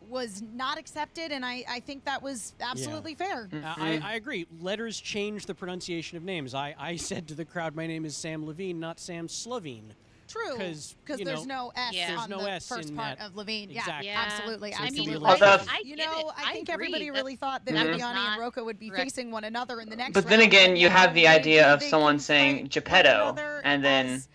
was not accepted, and I think that was absolutely fair. I agree. Letters change the pronunciation of names. I said to the crowd, my name is Samm Levine, not Sam Slavine. True, 'Cause, because you there's know, no S Yeah. There's on no the S first in part that. of Levine. Exactly. Yeah, absolutely, So it's gonna be absolutely. a lot Although- I You get know, it. I think agree. everybody really thought that that was Viviani and not Rocha would be correct. facing one another in the next But round. then again, you now have the they- idea of they someone can saying fight Geppetto, one another and then as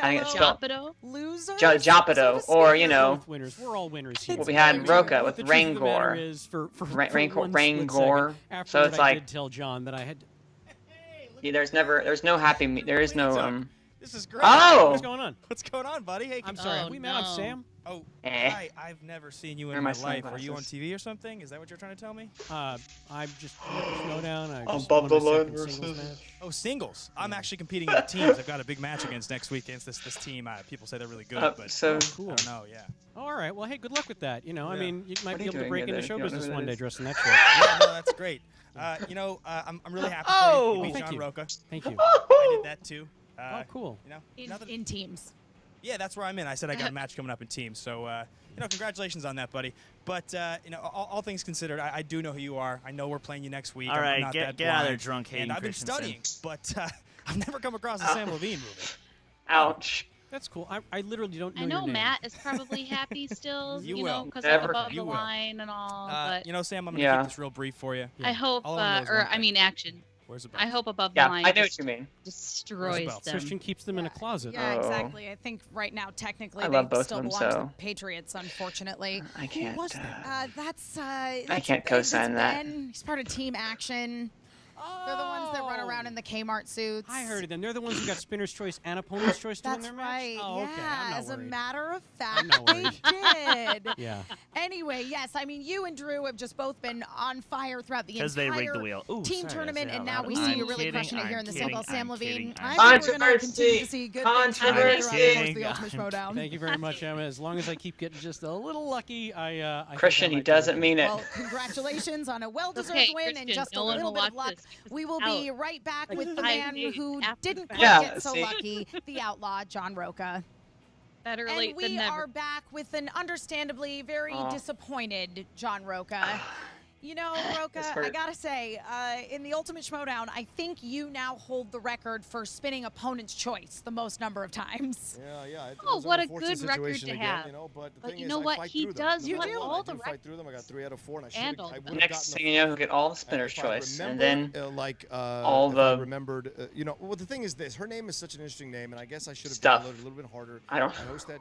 I think it's fellow spelled losers. Japido, or you know, winners. We're all winners here. what we had in Rocha with The truth of the matter Rangor. is, for Rangor. So it's I like, did tell John that I had. yeah, there's no happy. There is no This is great. Oh! What's going on? What's going on, buddy? Hey, I'm sorry. Have we met on Sam? Oh, Eh. I've never seen you Where in are my my life. Are you on sunglasses? TV or something? Is that what you're trying to tell me? I'm just at the Schmoedown. I just Above won the my line second versus- singles match. Oh, singles. I'm actually competing in the teams. I've got a big match against next week against this team. People say they're really good, but so Cool. I don't know. Yeah. All right. Well, hey, good luck with that. You know, I Yeah. mean, you might What be are you able to doing break here into then? show You don't know business who that one day is? dressed in that shirt. Yeah, no, that's great. I'm really happy for you. You beat Thank John you. Rocha. Thank you. I did that too. Oh, cool. You know, In, nothing- in teams. Yeah, that's where I'm in. I said I got a match coming up in teams, so you know, congratulations on that, buddy. But you know, all things considered, I do know who you are. I know we're playing you next week. All I'm right, not get that out of there, blind. drunk Hayden And I've been Christensen. studying, but I've never come across a Samm Levine movie. ouch. That's cool. I literally don't know I know your name. Matt is probably happy still, You you know, will. because Never. I'm above You the will. line and all. But You know, Sam, I'm gonna Yeah. keep this real brief for you. I hope, All I wanna know is one I thing. mean, action. Where's the belt? I hope above Yeah, the line I know what just you mean. destroys belt? them. Christian keeps them in a closet. Yeah, Oh. exactly. I think right now, technically, I they love both still of them, belong to so- the Patriots, unfortunately. I can't. was that? That's can't co-sign that. Ben. He's part of Team Action. They're the ones that run around in the Kmart suits. I heard of them. They're the ones who got Spinner's Choice and Opponent's Choice to win That's their match? right. Oh, okay. Yeah, I'm not as a worried. matter of I'm fact, not they worried. did. Yeah. Anyway, yes, I mean, you and Drew have just both been on fire throughout the Because they rigged entire the wheel. Ooh, team sorry, tournament, I said and it now out we loud. see I'm you really kidding, crushing it here I'm in the kidding, singles, Samm I'm Levine. kidding, I I'm think we're going to continue to Controversy. see good things from you throughout the course of the Controversy. Ultimate Schmoedown. Thank you very much, Emma. As long as I keep getting just a little lucky, I think Christian, I he might do doesn't okay. mean it. Well, congratulations on a well-deserved Okay, win and Christian, just no a one little will bit of watch luck. this because We will it's be out. right back with the 5 man days who after the didn't fact. quite Yeah, get so see? lucky, the outlaw, John Rocha. Better And late we than never. are back with an understandably very Aw. disappointed John Rocha. You know, Rocha, This I hurt. gotta say, in the Ultimate Schmoedown, I think you now hold the record for spinning opponent's choice the most number of times. Yeah. Oh, what a good record to have. You know, but the But thing you is, know I what? fight He through them. does No matter win what, all I do the fight through them. I got 3 out of 4, and I should. And all I the would have Next gotten thing you know, he'll get all the spinner's if I choice, and remembered, then all all if I the remembered, you know, well, the thing is this: her name is such an interesting name, and I guess I should have Stuff. downloaded a little bit harder. I don't. I host that.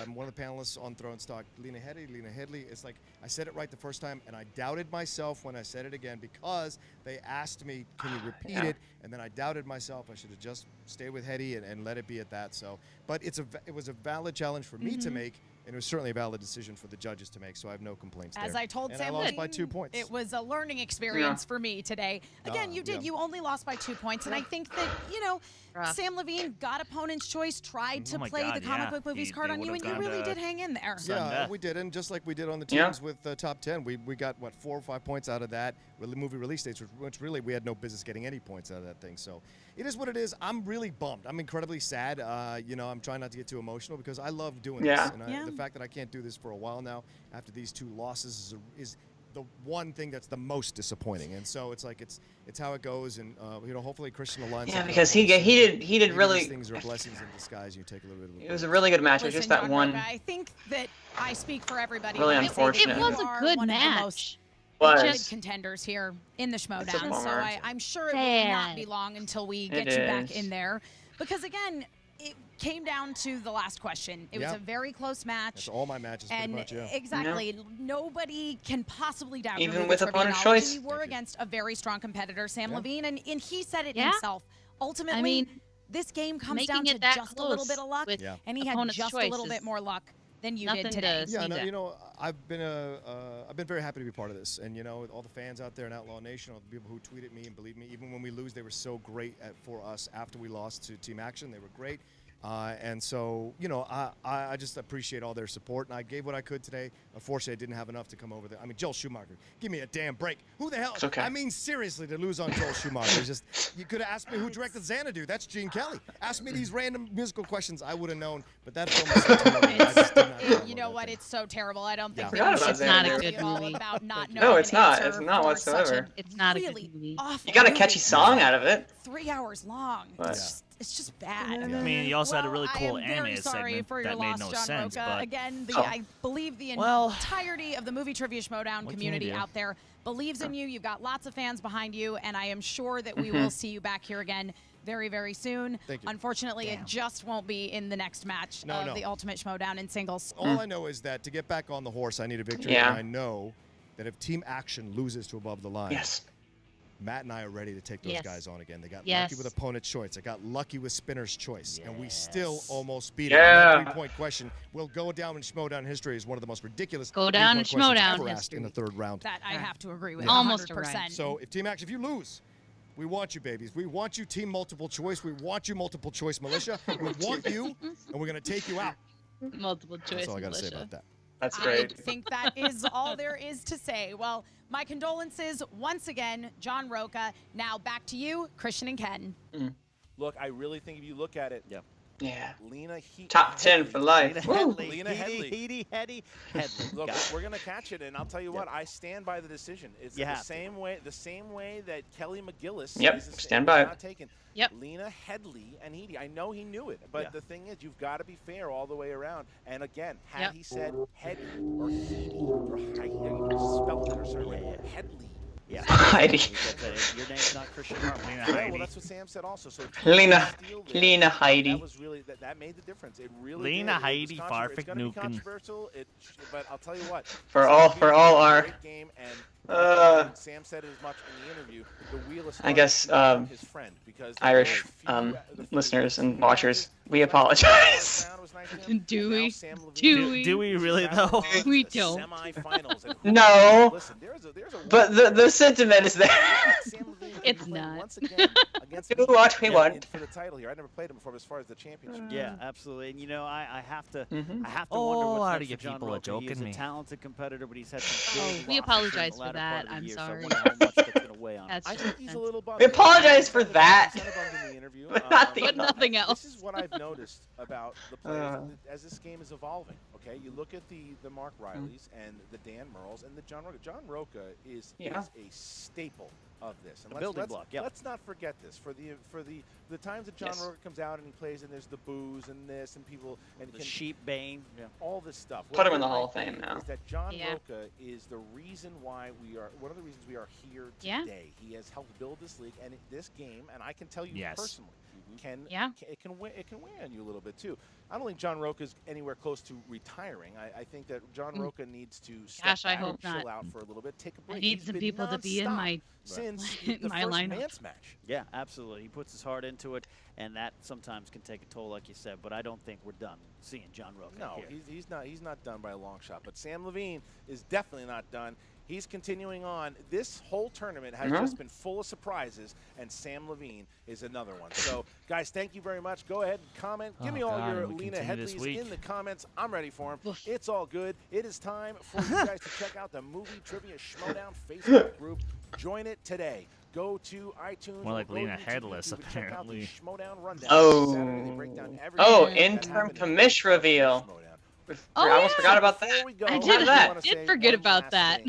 I'm one of the panelists on Throwing Stock. Lena Headley. It's like I said it right the first time, and I doubted myself when I said it again because they asked me, "Can you repeat Yeah. it?" And then I doubted myself. I should have just stayed with Hetty and let it be at that. So, but it was a valid challenge for me to make, and it was certainly a valid decision for the judges to make. So I have no complaints As there. I told and Sam I lost Levine, by 2 points. it was a learning experience for me today. Again, you did. yeah. You only lost by 2 points, and I think that, you know, Rough. Sam Levine got opponent's choice, tried to my play God, the comic yeah. book movies card They on you, would've and you gone really to did hang in there. sudden Yeah, death. we did, and just like we did on the Yeah. teams with Top 10, we got, what, 4 or 5 points out of that with the movie release dates, which really we had no business getting any points out of that thing. So it is what it is. I'm really bummed. I'm incredibly sad. You know, I'm trying not to get too emotional because I love doing Yeah. this. And the fact that I can't do this for a while now after these 2 losses is the one thing that's the most disappointing. And so it's like it's how it goes, and you know, hopefully Christian aligns. Yeah, up because with us. he did Maybe really. These things are blessings in disguise. You take a little bit of. It was a really good match. It was Listen, just that John one. Rocha, I think that I speak for everybody. Really when I say that unfortunate. It you was a are good one of the most Was. good contenders here in the Schmoedown. So bummer. I'm sure it will not Sad. be long until we It get you back is. in there. Because again, it came down to the last question. It was Yeah. a very close match. That's all my matches, pretty And much. Yeah. exactly, nobody can possibly doubt your Even movie with trivia opponent's knowledge. choice. And you were against a very strong competitor, Samm Yeah. Levine, and he said it Yeah. himself. Ultimately, I mean, this game comes making down to it that just a little close bit of luck, with Yeah. and he had opponent's just a choice little is bit more luck than you nothing did today. to Yeah, see no, that. you know, I've been very happy to be part of this, and you know, all the fans out there in Outlaw Nation, all the people who tweeted me and believed me, even when we lose, they were so great for us. After we lost to Team Action, they were great. And so, you know, I just appreciate all their support, and I gave what I could today. Unfortunately, I didn't have enough to come over there. I mean, Joel Schumacher, give me a damn break. Who the hell? It's okay. I mean, seriously, to lose on Joel Schumacher. It's just, you could have asked me who directed Xanadu. That's Gene Kelly. Ask me these random musical questions, I would have known. But that film was so terrible. I just did not download You know that what? thing. It's so terrible. I don't think Yeah. that Forgot we about should Not a talk good at all movie. about not No, knowing it's an not. answer It's not for such whatsoever. It's not a really good movie. awful You got a movie. catchy song out of it. 3 hours long. But- It's just bad. I mean, you also had a Well, really cool I am very anime sorry segment for your that made loss, no John sense, Rocha. but Again, Oh. I believe the Well- entirety of the movie trivia Schmoedown What can community you do? out there believes in you. You've got lots of fans behind you, and I am sure that we will see you back here again very, very soon. Thank you. Unfortunately, it just won't be in the next match of the Ultimate Schmoedown in singles. All I know is that to get back on the horse, I need a victory. And I know that if Team Action loses to Above the Line, Matt and I are ready to take those guys on again. They got lucky with opponent's choice. They got lucky with spinner's choice. And we still almost beat it. That 3-point question will go down in Schmoedown history as one of the most ridiculous ever asked in the 3rd round. That I have to agree with. Almost 100%. So if Team Action, if you lose, we want you, babies. We want you, Team Multiple Choice. We want you, Multiple Choice Militia. We want you, and we're going to take you out. Multiple choice. That's all I got to say about that. That's great. I think that is all there is to say. Well, my condolences once again, John Rocha. Now back to you, Christian and Ken. Look, I really think if you look at it, Lena Top 10 for life. Lena Headley. Headley. Look, we're gonna catch it, and I'll tell you what, I stand by the decision. It's the same way that Kelly McGillis. Stand by it. Not taken. Lena Headley and Heidi. I know he knew it, but the thing is, you've got to be fair all the way around. And again, had he said Heady or Heidi or Heidi, spelled it or certain way, Headley. Heidi. Your name's not Christian Hartman. Lena Heidi. Well, that's what Sam said also. So Lena Heidi. That was really that made the difference. It really Lena did. Heidi, Farfik Nuken. Controversial. But I'll tell you what. For all our. Game and Sam said it as much in the interview. The wheel is I guess his friend because Irish listeners and watchers, we apologize. Do we? Do we really though? We don't. No. But the sentiment is there. It's not. Do what we want. For the title here, I never played him before, as far as the championship. Yeah, absolutely. And you know, I have to wonder how what's to next get for John people Rocha. joking He's me. a talented competitor, but he's had some big we apologize for latter that. part of the I'm year, sorry. So I wonder how much that's going to weigh on him. I think he's a little bummed. We apologize for that. In the interview, but nothing else. This is what I've noticed about the players as this game is evolving. Okay, you look at the Mark Rileys and the Dan Merles and the John Rocha. John Rocha is a staple of this. And building block. Let's not forget this. For the times that John Rocha comes out and he plays and there's the booze and this and people and the sheep bane, all this stuff. Put him in the Hall of Fame now. Is that John Rocha is the reason why one of the reasons we are here today. He has helped build this league and this game, and I can tell you personally, it can weigh on you a little bit too. I don't think John Rocha is anywhere close to retiring. I think that John Rocha needs to step back and chill out for a little bit, take a break. I need some people to be in my since the first lineup. Mance match. Yeah, absolutely. He puts his heart into it, and that sometimes can take a toll, like you said. But I don't think we're done seeing John Rocha. No, here. he's not done by a long shot. But Samm Levine is definitely not done. He's continuing on. This whole tournament has just been full of surprises, and Samm Levine is another one. So, guys, thank you very much. Go ahead and comment. Give me all your Lena Headleys in the comments. I'm ready for them. It's all good. It is time for you guys to check out the Movie Trivia Schmoedown Facebook group. Join it today. Go to iTunes. More like or Lena YouTube Headless, to check out the apparently. Schmoedown Rundown. Saturday, they break down everything Interim Commissioner reveal. I almost forgot about that. I did forget about that.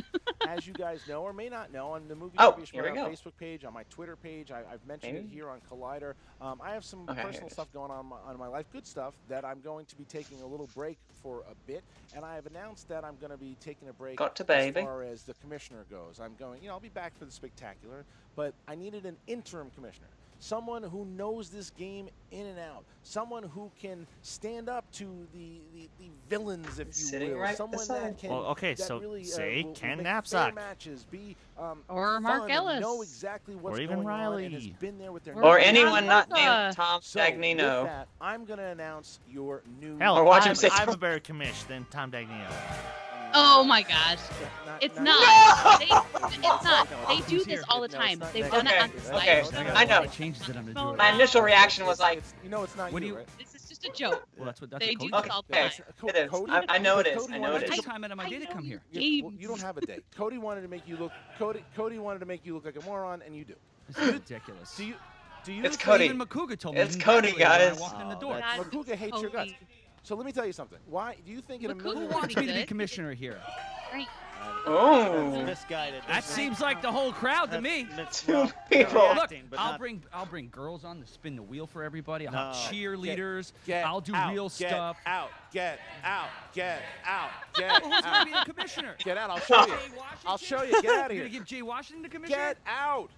As you guys know or may not know, on the Movie Trivia Schmoedown Facebook page, on my Twitter page, I've mentioned it here on Collider. I have some personal stuff going on in my life, good stuff, that I'm going to be taking a little break for a bit. And I have announced that I'm going to be taking a break as far as the commissioner goes. I'm going, I'll be back for the spectacular, but I needed an interim commissioner. Someone who knows this game in and out. Someone who can stand up to the villains, if you will. Someone that can really, say Ken make Knapsack. matches, be or Mark Ellis. Know exactly what's or even going Riley. on and has been there with their or anyone not named Tom Dagnino. With that, I'm going to announce your new... Hell, or watch him say I'm a better commish than Tom Dagnino. Oh my gosh. It's not. It's not. They do this all the time. They've done it on the slide. I know. My initial reaction was like, it's not you, right? This is just a joke. Well, that's they do this all the time. It is. I know it is. I know it is. What time out of my day to come here? You don't have a day. Cody wanted to make you look. Cody wanted to make you look like a moron, and you do. This is ridiculous. Do you? It's Cody. Even Makuga told me. It's Cody, guys. When I walked in the door. Makuga hates your guts. So let me tell you something. Why do you think in a million? Who wants me to be commissioner here? Right. Oh, misguided. That seems like the whole crowd to me. Two people. Look, I'll bring girls on to spin the wheel for everybody. I'll have cheerleaders. I'll do real stuff. Get out. Well, who's gonna be the commissioner? Get out. I'll show you. Get out of here. You're gonna give Jay Washington the commissioner? Get out.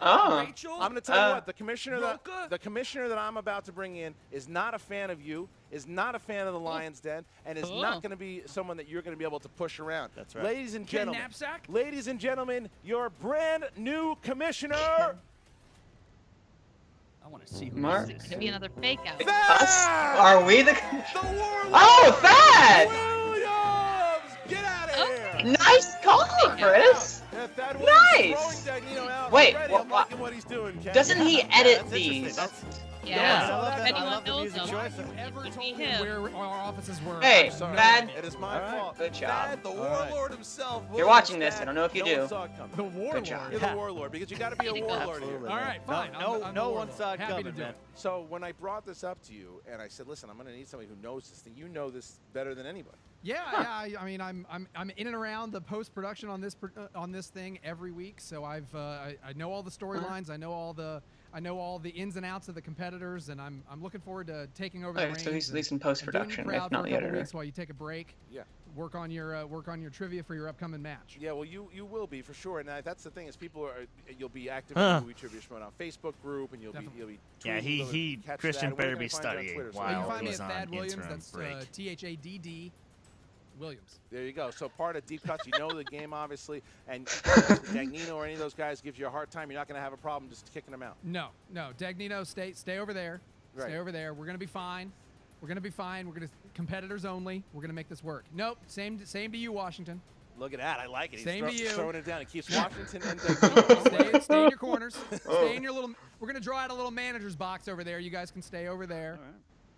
Rachel, I'm going to tell you what, the commissioner that I'm about to bring in is not a fan of you, is not a fan of the Lion's Den, and is not going to be someone that you're going to be able to push around. That's right. Ladies and gentlemen, Knapsack? your brand new commissioner. I want to see who Mark. this is. Could be another fake out. Us? Are we the? Warlord! Oh, Thad! Williams! Get out of here! Nice call, Chris. Yeah, Thad Nice. throwing Dagnino out Wait, already. what- I'm liking what he's doing, Ken. Doesn't he edit these? Yeah. If I anyone love the knows music him, choice. it would be me him. where our offices were. Hey, I'm sorry. Thad. It is my fault. Good job. Thad, the warlord himself. You're watching this. I don't know if you No do. one saw it coming. The warlord. Good job. You're the warlord because you got to be a warlord here. All right, fine. No, I'm no the one warlord. saw it Happy to coming, do man. it. So when I brought this up to you and I said, listen, I'm going to need somebody who knows this thing. You know this better than anybody. Yeah. I mean, I'm in and around the post production on this thing every week. So I know all the storylines. I know all the ins and outs of the competitors, and I'm looking forward to taking over the reins. So he's at least in and post-production, doing the if crowd not for a the couple editor. weeks while you take a break. Yeah. Work on your trivia for your upcoming match. Yeah, well, you will be for sure, and that's the thing is you'll be active in the Movie Trivia Schmoedown Facebook group, and you'll be Yeah, tweeting, Christian Thad. better Where be can I find you on studying Twitter? Well, you can while find me he's at on Thad Williams. interim That's break. THADD Williams. There you go. So part of Deep Cuts, you know the game, obviously, and Dagnino or any of those guys gives you a hard time, you're not going to have a problem just kicking them out. No. Dagnino, stay over there. Right. Stay over there. We're gonna be fine. We're gonna competitors only. We're gonna make this work. Nope. Same to you, Washington. Look at that. I like it. Same to you. He's throwing it down. He keeps Washington and Dagnino. Stay in your corners. Stay in your little. We're gonna draw out a little manager's box over there. You guys can stay over there.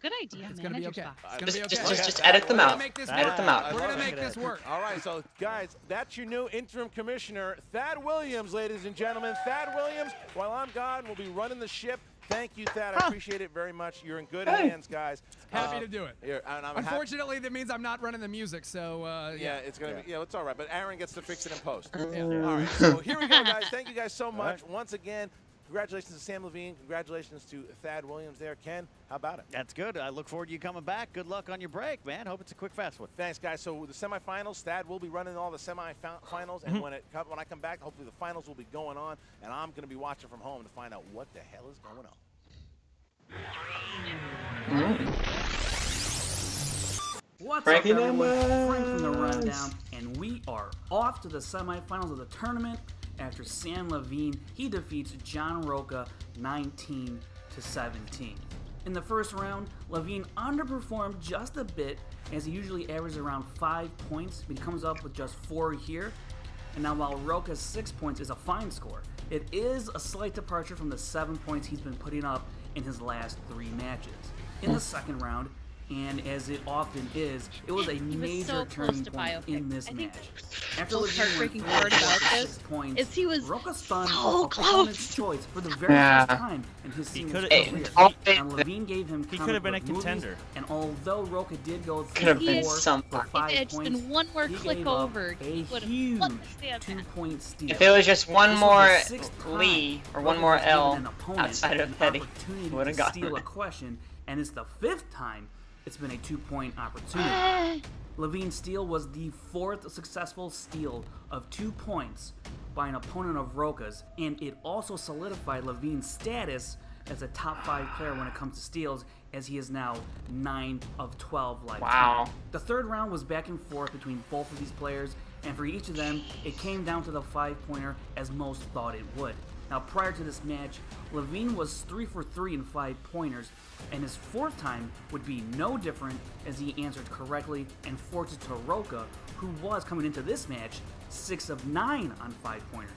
Good idea. It's gonna be manager's okay. box. It's gonna be okay. Just edit them We're out. gonna make this Edit work. them out. We're gonna make this work. All right, so guys, that's your new interim commissioner, Thad Williams, ladies and gentlemen. Thad Williams, while I'm gone, will be running the ship. Thank you, Thad. I appreciate it very much. You're in good hands, guys. Happy to do it. And I'm Unfortunately, that means I'm not running the music, so yeah, it's gonna be. Yeah, it's all right. But Aaron gets to fix it in post. Yeah. All right. So here we go, guys. Thank you guys so much once again. Congratulations to Samm Levine. Congratulations to Thad Williams there. Ken, how about it? That's good. I look forward to you coming back. Good luck on your break, man. Hope it's a quick, fast one. Thanks, guys. So the semifinals, Thad will be running all the semifinals, and when I come back, hopefully the finals will be going on, and I'm going to be watching from home to find out what the hell is going on. What's Frankie up, everyone? numbers. Frank from the Rundown, and we are off to the semifinals of the tournament after Samm Levine, he defeats John Rocha 19-17. In the first round, Levine underperformed just a bit, as he usually averages around 5 points, but he comes up with just 4 here. And now while Rocha's 6 points is a fine score, it is a slight departure from the 7 points he's been putting up in his last 3 matches. In the second round, and as it often is, it was a major turning point in this match. After most Levine heartbreaking went part about 4 this 6 points, is he was Rocha spun so opponent's close. choice for the very Yeah. first time in his senior could've- career. And Levine gave him He could have been a comic book movies, contender. and although Rocha did go Could have been 3-4 something. for 5 If it had points, been one more he click gave up over, a he would have huge won the stand back. 2-point steal. If it was just one This more was the 6th time Lee or Rocha one more was given L an opponent outside of an Petty, opportunity would have to gotten steal a it. question, and it's the 5th time it's been a 2-point opportunity. Levine's steal was the 4th successful steal of 2 points by an opponent of Rocha's, and it also solidified Levine's status as a top 5 player when it comes to steals, as he is now 9 of 12 lifetime. Wow. The third round was back and forth between both of these players, and for each of them, it came down to the 5-pointer as most thought it would. Now, prior to this match, Levine was 3 for 3 in 5-pointers, and his 4th time would be no different as he answered correctly and forced it to Rocha, who was coming into this match 6 of 9 on 5-pointers.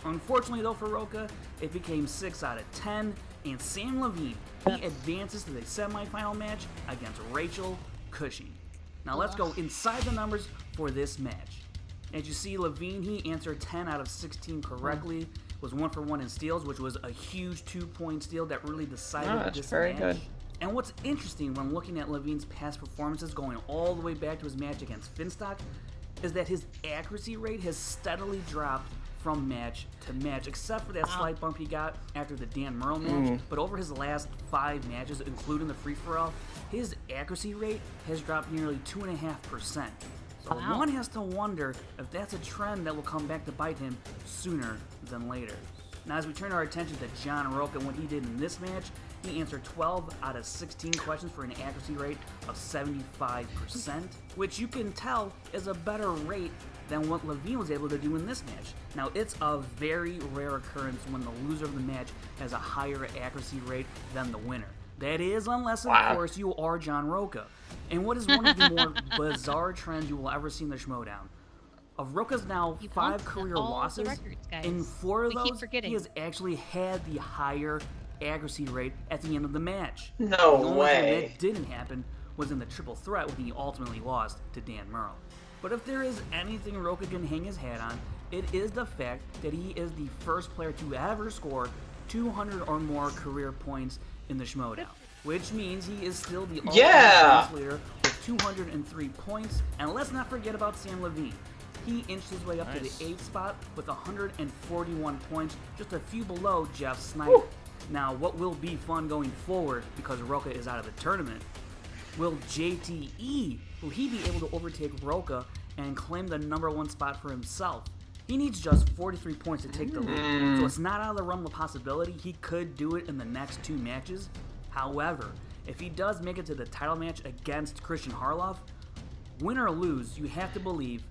Unfortunately, though, for Rocha, it became 6 out of 10, and Samm Levine, he advances to the semifinal match against Rachel Cushing. Now, let's go inside the numbers for this match. As you see, Levine, he answered 10 out of 16 correctly, was 1 for 1 in steals, which was a huge 2-point steal that really decided this very match. good. And what's interesting when looking at Levine's past performances going all the way back to his match against Finstock is that his accuracy rate has steadily dropped from match to match, except for that slight bump he got after the Dan Merle match. But over his last 5 matches, including the free-for-all, his accuracy rate has dropped nearly 2.5%. So Wow. one has to wonder if that's a trend that will come back to bite him sooner than later. Now, as we turn our attention to John Rocha and what he did in this match, he answered 12 out of 16 questions for an accuracy rate of 75%, which you can tell is a better rate than what Levine was able to do in this match. Now, it's a very rare occurrence when the loser of the match has a higher accuracy rate than the winner. That is, unless, of course, you are John Rocha. And what is one of the more bizarre trends you will ever see in the Schmoedown? Of Rocha's now 5 career losses, in 4 of those, he has actually had the higher accuracy rate at the end of the match. No the only way. thing that didn't happen was in the triple threat when he ultimately lost to Dan Murrell. But if there is anything Rocha can hang his hat on, it is the fact that he is the first player to ever score 200 or more career points in the Schmoedown, which means he is still the all-time points leader with 203 points. And let's not forget about Samm Levine. He inched his way up to the 8th spot with 141 points, just a few below Jeff Snyder. Now, what will be fun going forward, because Rocha is out of the tournament, will JTE, will he be able to overtake Rocha and claim the #1 spot for himself? He needs just 43 points to take the lead, so it's not out of the realm of possibility. He could do it in the next 2 matches. However, if he does make it to the title match against Christian Harloff, win or lose, you have to believe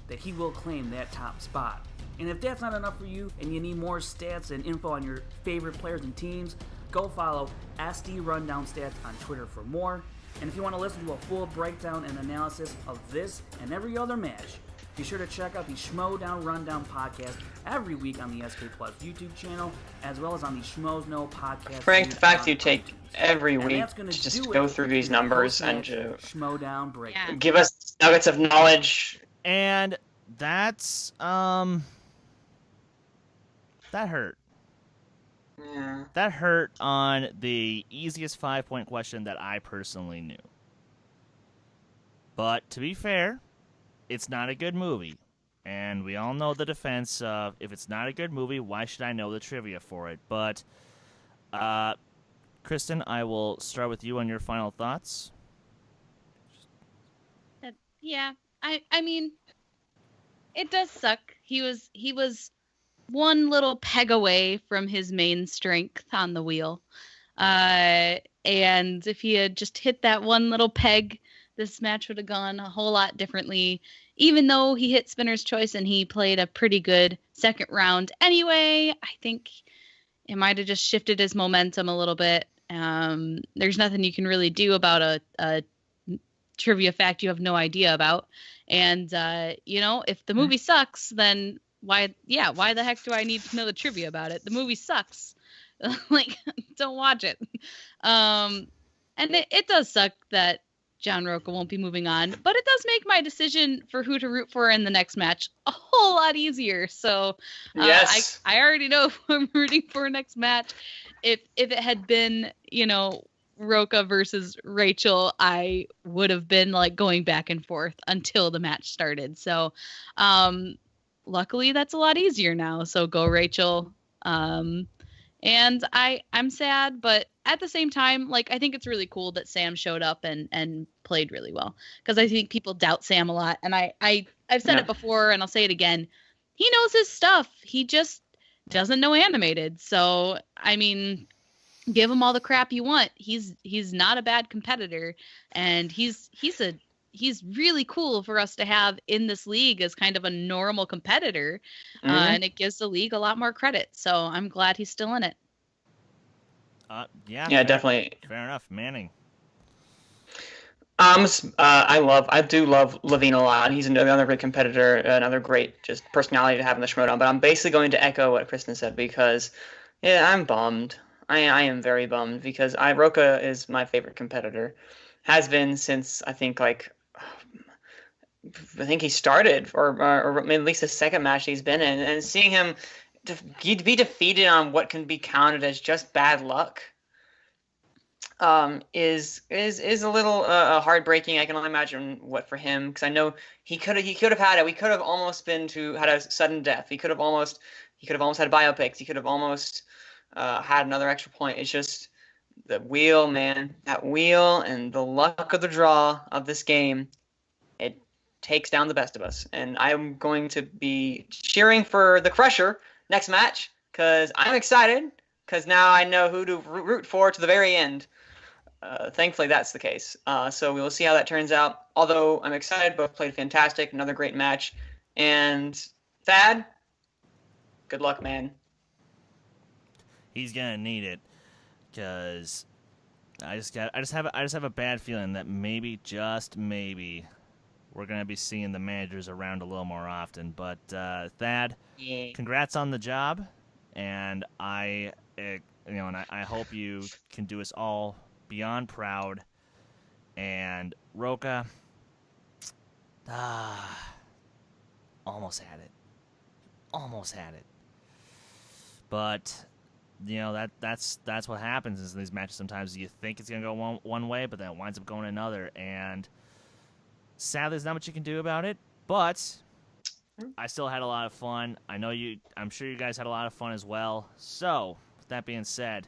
that he will claim that top spot. And if that's not enough for you and you need more stats and info on your favorite players and teams, go follow SD Rundown Stats on Twitter for more. And if you want to listen to a full breakdown and analysis of this and every other match, be sure to check out the Schmoedown Rundown podcast every week on the SK Plus YouTube channel, as well as on the Schmoes Know podcast. Frank, the fact you take every week to just go through these numbers and to Schmoedown breakdown. Give us nuggets of knowledge. And that's that hurt. Yeah. That hurt on the easiest 5-point question that I personally knew. But to be fair, it's not a good movie. And we all know the defense of, if it's not a good movie, why should I know the trivia for it? But, Kristen, I will start with you on your final thoughts. Yeah, I mean, it does suck. He was one little peg away from his main strength on the wheel. And if he had just hit that one little peg, this match would have gone a whole lot differently, even though he hit Spinner's Choice and he played a pretty good second round anyway. I think it might have just shifted his momentum a little bit. There's nothing you can really do about a trivia fact you have no idea about. And, if the movie sucks, then why the heck do I need to know the trivia about it? The movie sucks. Don't watch it. And it does suck that John Rocha won't be moving on, but it does make my decision for who to root for in the next match a whole lot easier. So yes. I already know who I'm rooting for next match. If it had been, Rocha versus Rachel, I would have been going back and forth until the match started. So luckily that's a lot easier now. So go Rachel. And I'm sad, but at the same time, I think it's really cool that Samm showed up and played really well, because I think people doubt Samm a lot. And I've said it before and I'll say it again. He knows his stuff. He just doesn't know animated. So, I mean, give him all the crap you want. He's not a bad competitor, and he's really cool for us to have in this league as kind of a normal competitor, and it gives the league a lot more credit. So I'm glad he's still in it. Yeah, definitely. Fair enough, Manning. I do love Levine a lot. He's another great competitor, another great just personality to have in the Schmoedown. But I'm basically going to echo what Kristen said, because I'm bummed. I am very bummed, because Rocha is my favorite competitor. Has been since I think he started, or at least the second match he's been in, and seeing him be defeated on what can be counted as just bad luck is a little heartbreaking. I can only imagine what for him, because I know he could have had it. We could have almost had a sudden death. He could have almost had biopicks. He could have almost had another extra point. It's just the wheel, man. That wheel and the luck of the draw of this game, it takes down the best of us. And I'm going to be cheering for the Crusher next match, because I'm excited because now I know who to root for to the very end. Thankfully, that's the case. So we will see how that turns out. Although I'm excited, both played fantastic. Another great match. And Thad, good luck, man. He's gonna need it, because I just have a bad feeling that maybe, just maybe, we're gonna be seeing the managers around a little more often. But Thad, congrats on the job, and I hope you can do us all beyond proud. And Rocha, almost had it. But that's what happens in these matches. Sometimes you think it's gonna go one way, but then it winds up going another, and sadly, there's not much you can do about it. But I still had a lot of fun. I'm sure you guys had a lot of fun as well. So, with that being said,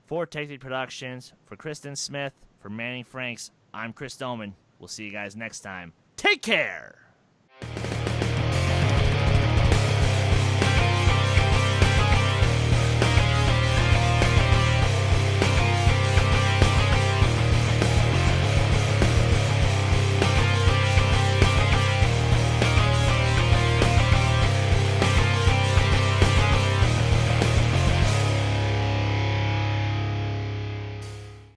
for Take Productions, for Kristen Smith, for Manning Franks, I'm Chris Doman. We'll see you guys next time. Take care!